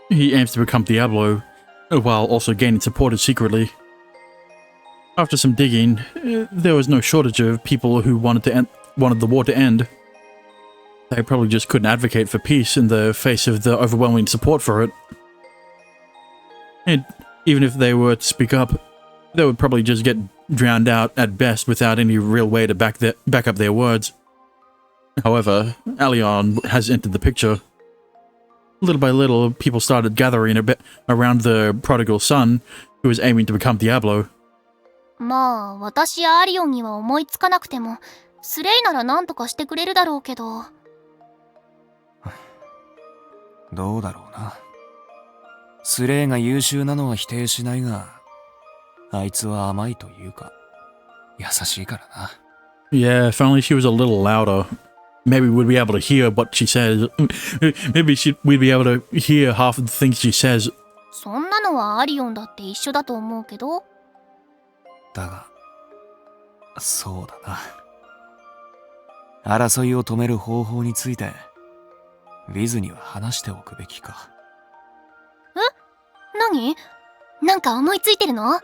B: He aims to become Diablo, while also gaining support secretly. After some digging, there was no shortage of people who wanted the war to end. They probably just couldn't advocate for peace in the face of the overwhelming support for it. And even if they were to speak up, they would probably just get drowned out at best without any real way to back up their words. However, Alion has entered the picture. Little by little, people started gathering a bit around the prodigal son, who was aiming to become Diablo.
A: まあ、私やアリオンには思いつかなくても、スレイなら何とかしてくれるだろうけど。
E: どうだろうな。スレイが優秀なのは否定しないが、あいつは甘いというか、優しいからな。
B: Yeah, if only she was a little louder. Maybe we'd be able to hear what she says. Maybe we'd be able to hear half of the things she says.
A: そんなのはアリオンだって一緒だと思うけど。
E: だが、そうだな。争いを止める方法について、ウィズには話しておくべきか。
A: 何？なんか思いついてるの？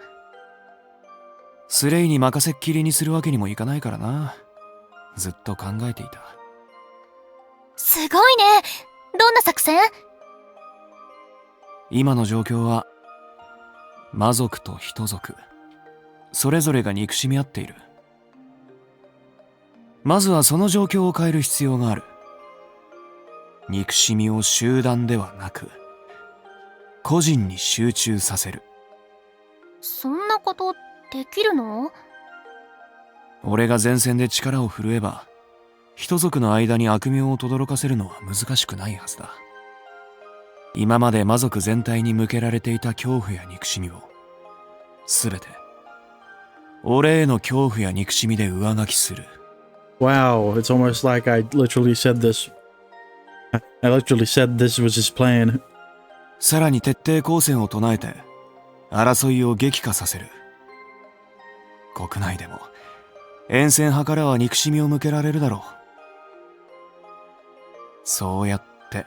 E: スレイに任せっきりにするわけにもいかないからな。ずっと考えていた。
A: すごいね。どんな作戦？
E: 今の状況は、魔族と人族、それぞれが憎しみ合っている。まずはその状況を変える必要がある。憎しみを集団ではなく、個人に集中させる。
A: そんなことできるの？
E: 俺が前線で力を振るえば、人族の間に悪名を轟かせるのは難しくないはずだ。今まで魔族全体に向けられていた恐怖や憎しみを、すべて、俺への恐怖や憎しみで上書きする。
B: Wow, it's almost like I literally said this was his plan.
E: さらに徹底抗戦を唱えて、争いを激化させる。国内でも、沿線派からは憎しみを向けられるだろう。そうやって、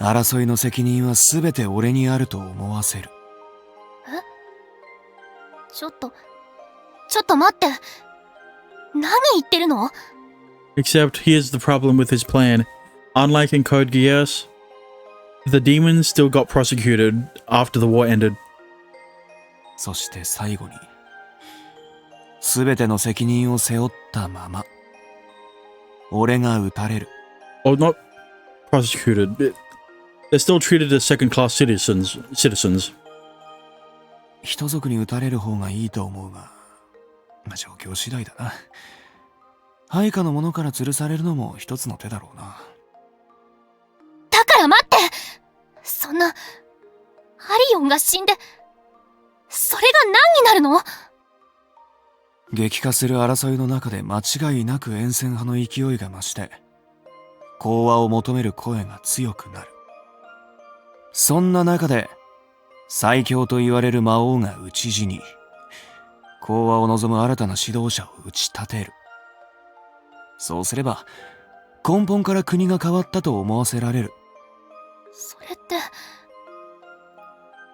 E: 争いの責任はすべて俺にあると思わせる。
A: ちょっと待って。何言ってるの？
B: Except here's the problem with his plan. Unlike in Code Geass, the demons still got prosecuted after the war ended.
E: そして最後に、すべての責任を背負ったまま、俺が撃たれる。
B: Oh, not prosecuted. They're still treated as second-class citizens.
E: 人族に撃たれる方がいいと思うが、状況次第だな。配下の者から吊るされるのも一つの手だろうな。
A: だから待って！そんな、アリオンが死んで、それが何になるの？
E: 激化する争いの中で間違いなく沿線派の勢いが増して、講和を求める声が強くなる。そんな中で、最強と言われる魔王が討ち死に、講和を望む新たな指導者を打ち立てる。そうすれば、根本から国が変わったと思わせられる。
A: それって、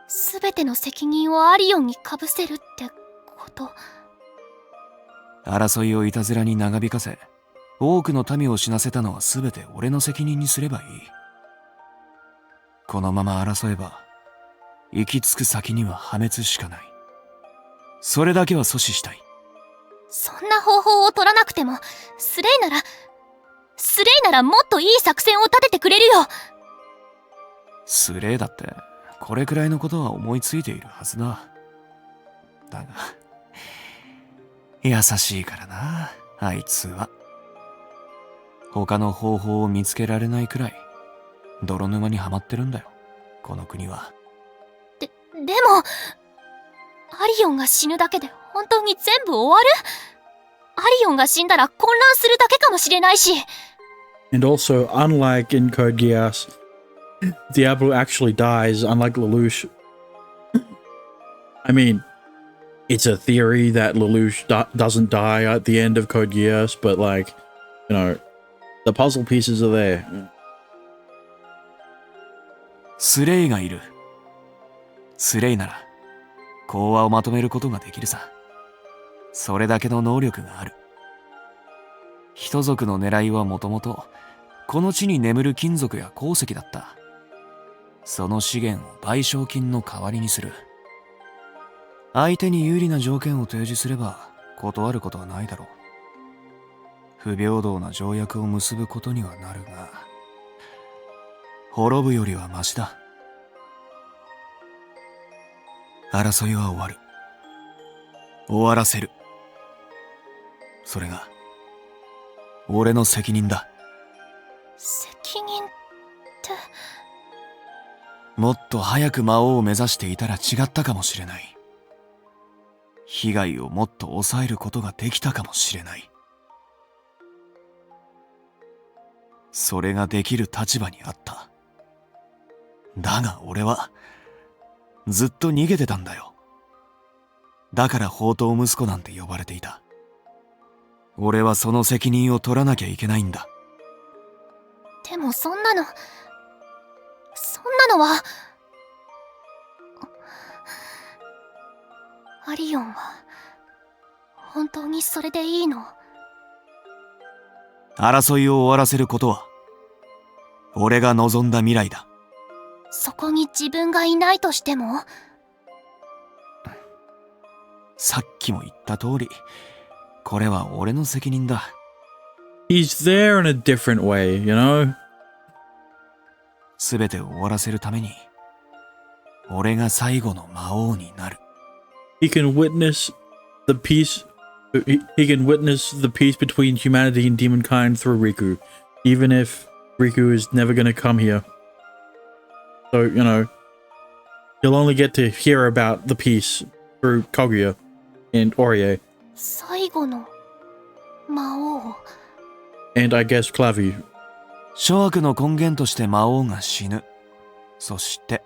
A: すべての責任をアリオンにかぶせるってこと？
E: 争いをいたずらに長引かせ、多くの民を死なせたのはすべて俺の責任にすればいい。このまま争えば、行き着く先には破滅しかない。それだけは阻止したい。
A: そんな方法を取らなくても、スレイならもっといい作戦を立ててくれるよ。
E: スレイだって、これくらいのことは思いついているはずだ。だが、優しいからな、あいつは。他の方法を見つけられないくらい、泥沼にはまってるんだよ、この国は。
A: でも、アリオンが死ぬだけで本当に全部終わる？アリオンが死んだら混乱するだけかもしれないし。
B: And also, unlike in Code Geass, Diablo actually dies, unlike Lelouch. I mean, it's a theory that Lelouch doesn't die at the end of Code Geass, but like, you know, the puzzle pieces are there.
E: スレイがいる。スレイなら講和をまとめることができるさ。それだけの能力がある。人族の狙いはもともとこの地に眠る金属や鉱石だった。その資源を賠償金の代わりにする。相手に有利な条件を提示すれば断ることはないだろう。不平等な条約を結ぶことにはなるが、滅ぶよりはマシだ。争いは終わる。終わらせる。それが俺の責任だ。
A: 責任って。
E: もっと早く魔王を目指していたら違ったかもしれない。被害をもっと抑えることができたかもしれない。それができる立場にあった。だが俺はずっと逃げてたんだよ。だから宝刀息子なんて呼ばれていた。俺はその責任を取らなきゃいけないんだ。
A: でもそんなのは。アリオンは本当にそれでいいの？
E: 争いを終わらせることは俺が望んだ未来だ。
A: そこに自分がいないとしても？
E: さっきも言った通り、これは俺の責任だ。
B: He's there in a different way, you know?
E: すべてを終わらせるために、俺が最後の魔王になる。
B: He can witness the peace. He can witness the peace between humanity and demonkind through Riku, even if Riku is never going to come here. So, you know, you'll only get to hear about the peace through Kaguya and Orie.
A: 最後の魔王。
B: And I guess Clavi.
E: 諸悪の根源として魔王が死ぬ。そして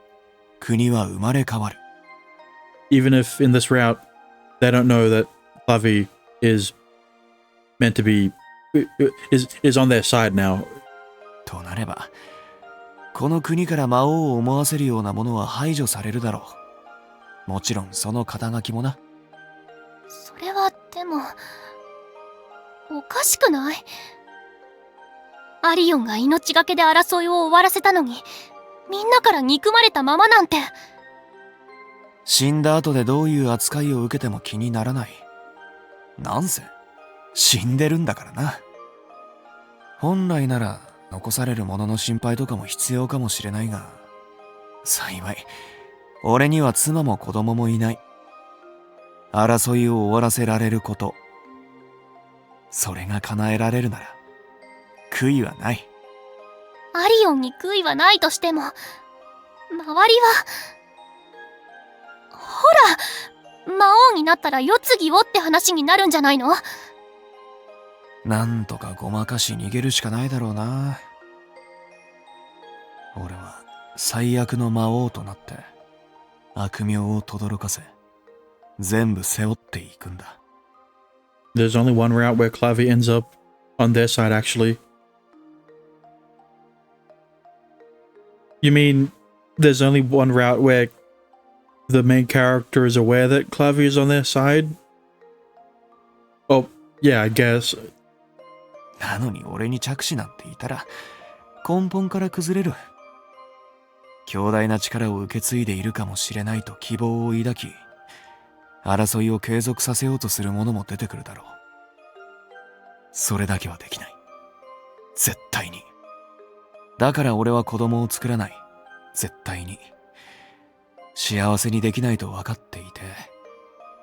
E: 国は生まれ変わる。
B: Even if in this route they don't know that Clavi is meant to be is on their side now.
E: となれば、この国から魔王を思わせるようなものは排除されるだろう。もちろんその肩書きもな。
A: それはでもおかしくない？アリオンが命がけで争いを終わらせたのに、みんなから憎まれたままなんて。
E: 死んだ後でどういう扱いを受けても気にならない。なんせ死んでるんだからな。本来なら残されるものの心配とかも必要かもしれないが、幸い俺には妻も子供もいない。争いを終わらせられること、それが叶えられるなら悔いはない。
A: アリオンに悔いはないとしても、周りは。ほら、魔王になったら世継ぎをって話になるんじゃないの？
E: なんとかごまかし逃げるしかないだろうな。俺は最悪の魔王となって悪名を轟かせ、全部背負っていくんだ。
B: There's only one route where Clavi ends up on their side, actually. You mean there's only one route where the main character is aware that Clavi is on their side? Oh, yeah, I guess.
E: なのに俺に着手なんていたら根本から崩れる。強大な力を受け継いでいるかもしれないと希望を抱き、争いを継続させようとする者も出てくるだろう。それだけはできない。絶対に。だから俺は子供を作らない。絶対に。幸せにできないと分かっていて、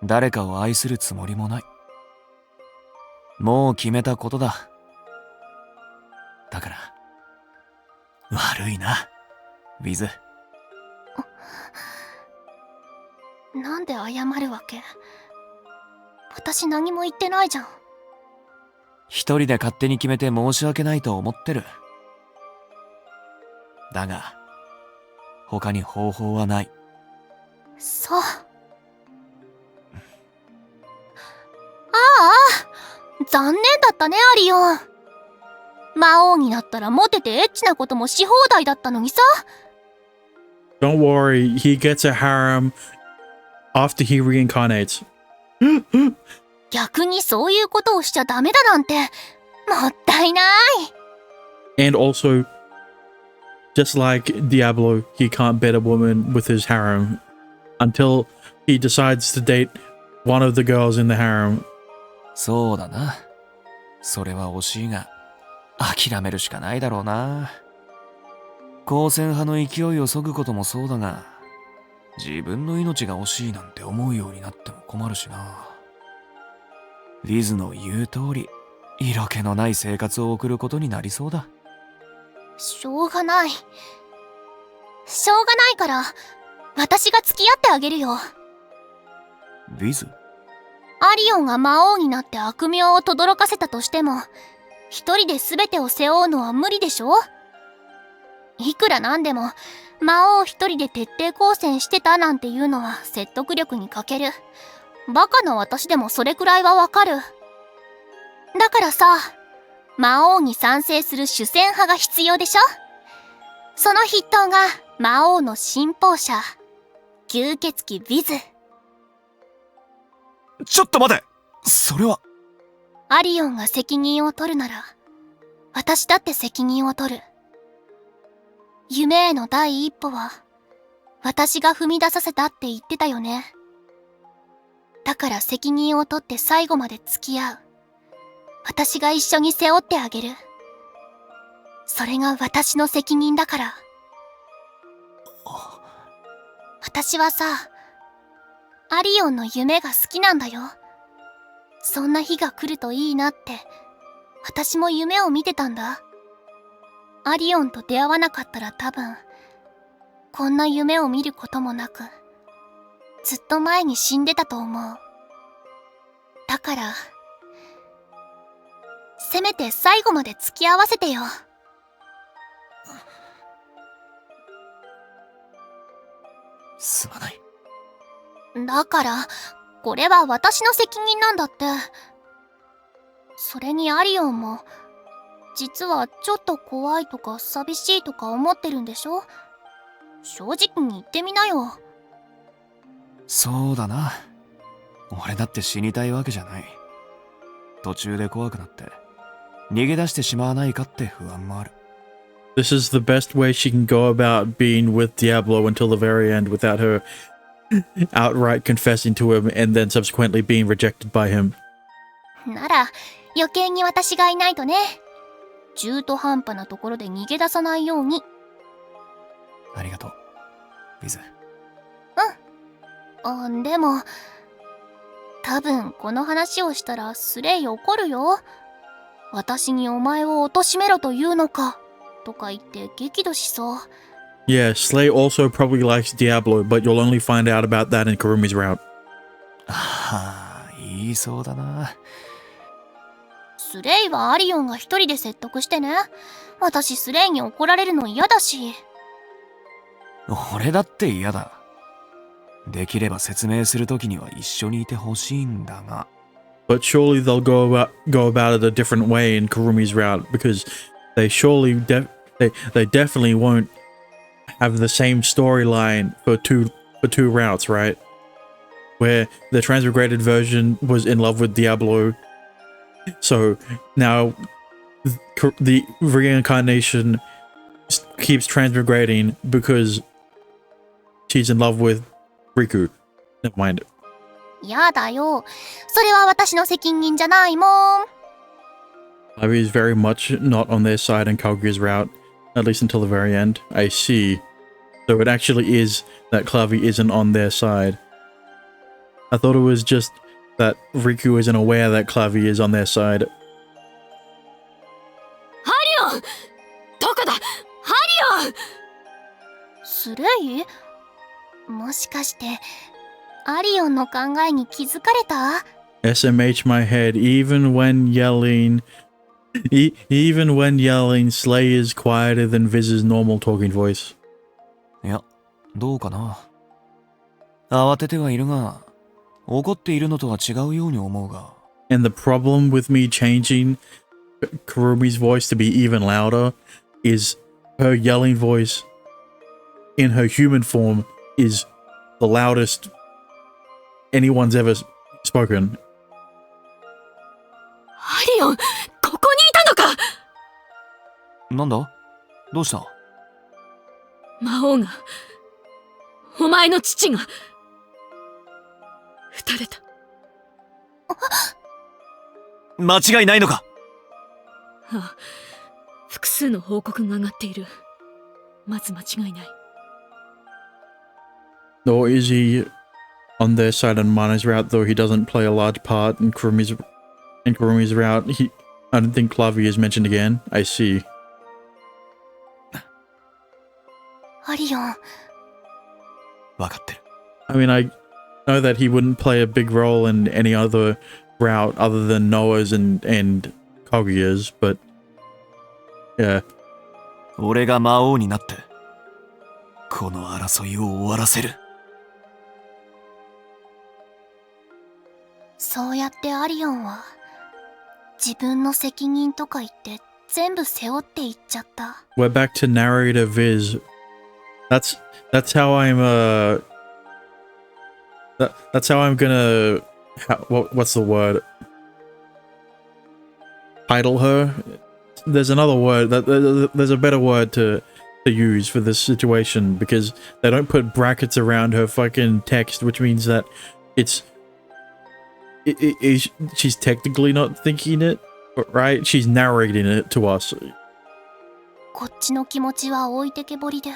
E: 誰かを愛するつもりもない。もう決めたことだ。だから、悪いな、ウィズ。
A: なんで謝るわけ？私何も言ってないじゃん。
E: 一人で勝手に決めて申し訳ないと思ってる。だが他に方法はない。
A: そう。残念だったね、アリオン。魔王になったらモテてエッチなこともし放題だったのにさ。
B: Don't worry, he gets a harem after he reincarnates.
A: 逆にそういうことをしちゃダメだなんて、もったいない。
B: And also, just like Diablo, he can't bet a woman with his harem until he decides to date one of the girls in the harem.
E: そうだな。それは惜しいが、諦めるしかないだろうな。光線派の勢いを削ぐこともそうだが、自分の命が惜しいなんて思うようになっても困るしな。リズの言う通り、色気のない生活を送ることになりそうだ。
A: しょうがない。しょうがないから、私が付き合ってあげるよ。
E: リズ？
A: アリオンが魔王になって悪名を轟かせたとしても、一人で全てを背負うのは無理でしょ？いくらなんでも、魔王一人で徹底抗戦してたなんていうのは説得力に欠ける。バカな私でもそれくらいはわかる。だからさ、魔王に賛成する主戦派が必要でしょ？その筆頭が魔王の信奉者、吸血鬼ビズ。
E: ちょっと待て！それは。
A: アリオンが責任を取るなら、私だって責任を取る。夢への第一歩は、私が踏み出させたって言ってたよね。だから責任を取って最後まで付き合う。私が一緒に背負ってあげる。それが私の責任だから。私はさ、アリオンの夢が好きなんだよ。そんな日が来るといいなって、私も夢を見てたんだ。アリオンと出会わなかったら多分、こんな夢を見ることもなく、ずっと前に死んでたと思う。だから、せめて最後まで付き合わせてよ。
E: すまない。
A: だから、これは私の責任なんだって。それにアリオンも、実はちょっと怖いとか寂しいとか思ってるんでしょ？正直に言ってみなよ。
E: そうだな。俺だって死にたいわけじゃない。途中で怖くなって、逃げ出してしまわないかって不安もある。
B: This is the best way she can go about being with Diablo until the very end without her outright confessing to him and then subsequently being rejected by him.
A: なら、余計に私がいないとね。中途半端なところで逃げ出さないように。
E: ありがとう、ビズ。
A: でも、多分この話をしたらスレイ怒るよ。私にお前を貶めろと言うのか、とか言って激怒しそう。
B: Yeah, Slay also probably likes Diablo, but you'll only find out about that in Kurumi's route.
E: ああ、言いそうだな。
A: スレイはアリオンが一人で説得してね。私スレイに怒られるの嫌だし。
E: 俺だって嫌だ。できれば説明するときには一緒にいてほしいんだが。
B: But surely they'll go about it a different way in Kurumi's route because they definitely won't have the same storyline for two routes, right? Where the transmigrated version was in love with Diablo. So now the reincarnation keeps transmigrating because she's in love with Riku. Never mind.
A: やだよ。それは私の責任じゃないもん。
B: Clavi is very much not on their side in Kaguya's route, at least until the very end. I see. So it actually is that Clavi isn't on their side. I thought it was just that Riku isn't aware that Clavi is on their side.
D: ハリオン！どこだ？ハリオン！
A: スレイ？もしかして、アリオンの考えに気づかれた？
B: SMH my head, even when yelling, Slay is quieter than Viz's normal talking voice.
E: いや、どうかな。慌ててはいるが、怒っているのとは違うように思うが。
B: And the problem with me changing Kurumi's voice to be even louder is her yelling voice in her human form is the loudest anyone's ever spoken.
D: アリオン、ここにいたのか。
E: なんだ？どうした？
D: 魔王が、お前の父が、撃たれた。
E: 間違いないのか？
D: ああ、複数の報告が上がっている。まず間違いない。
B: Or is he on their side on Mana's route, though he doesn't play a large part in Kurumi's route? I don't think Clavi is mentioned again. I see.
A: アリオン、
E: わかってる。
B: I mean, I know that he wouldn't play a big role in any other route other than Noah's and Kaguya's, but yeah.
E: 俺が魔王になって、この争いを終わらせる。
A: そうやってアリオンは自分の責任とか言って全部背負っていっちゃった。
B: We're back to narrator Viz. That's how that's how I'm gonna what's the word? Title her. There's another word there's a better word to use for this situation because they don't put brackets around her fucking text, which means that she's technically not thinking it, right? She's narrating it to us.
A: こっちの気持ちは置いてけぼりで、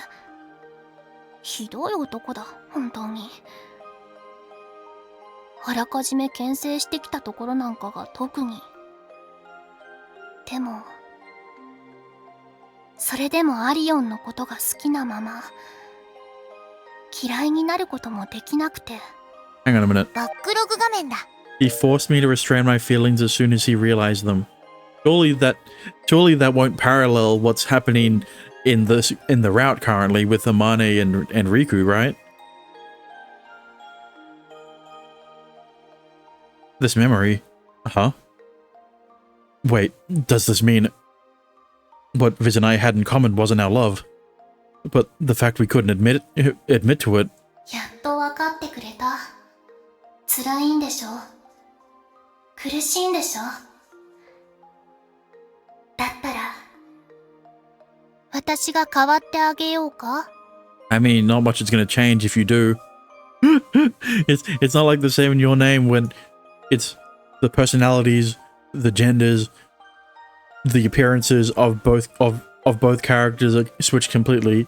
A: ひどい男だ、本当に。あらかじめ牽制してきたところなんかが特に。でも、それでもアリオンのことが好きなまま、嫌いになることもできなくて。
B: Hang on a minute.
C: バックログ画面だ。
B: He forced me to restrain my feelings as soon as he realized them. Surely that won't parallel what's happening in the route currently with Amane and Riku, right? This memory, huh? Wait, does this mean what Viz and I had in common wasn't our love, but the fact we couldn't admit to it?
A: やっと分かってくれた。辛いんでしょ？苦しいんでしょ？だったら、私が代わってあげようか？
B: I mean, not much is gonna change if you do. It's not like the same in your name when it's the personalities, the genders, the appearances of both characters are switched completely.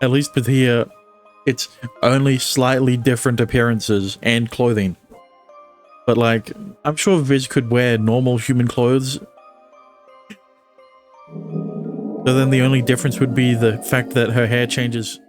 B: At least with here, it's only slightly different appearances and clothing. But like, I'm sure Viz could wear normal human clothes. So then the only difference would be the fact that her hair changes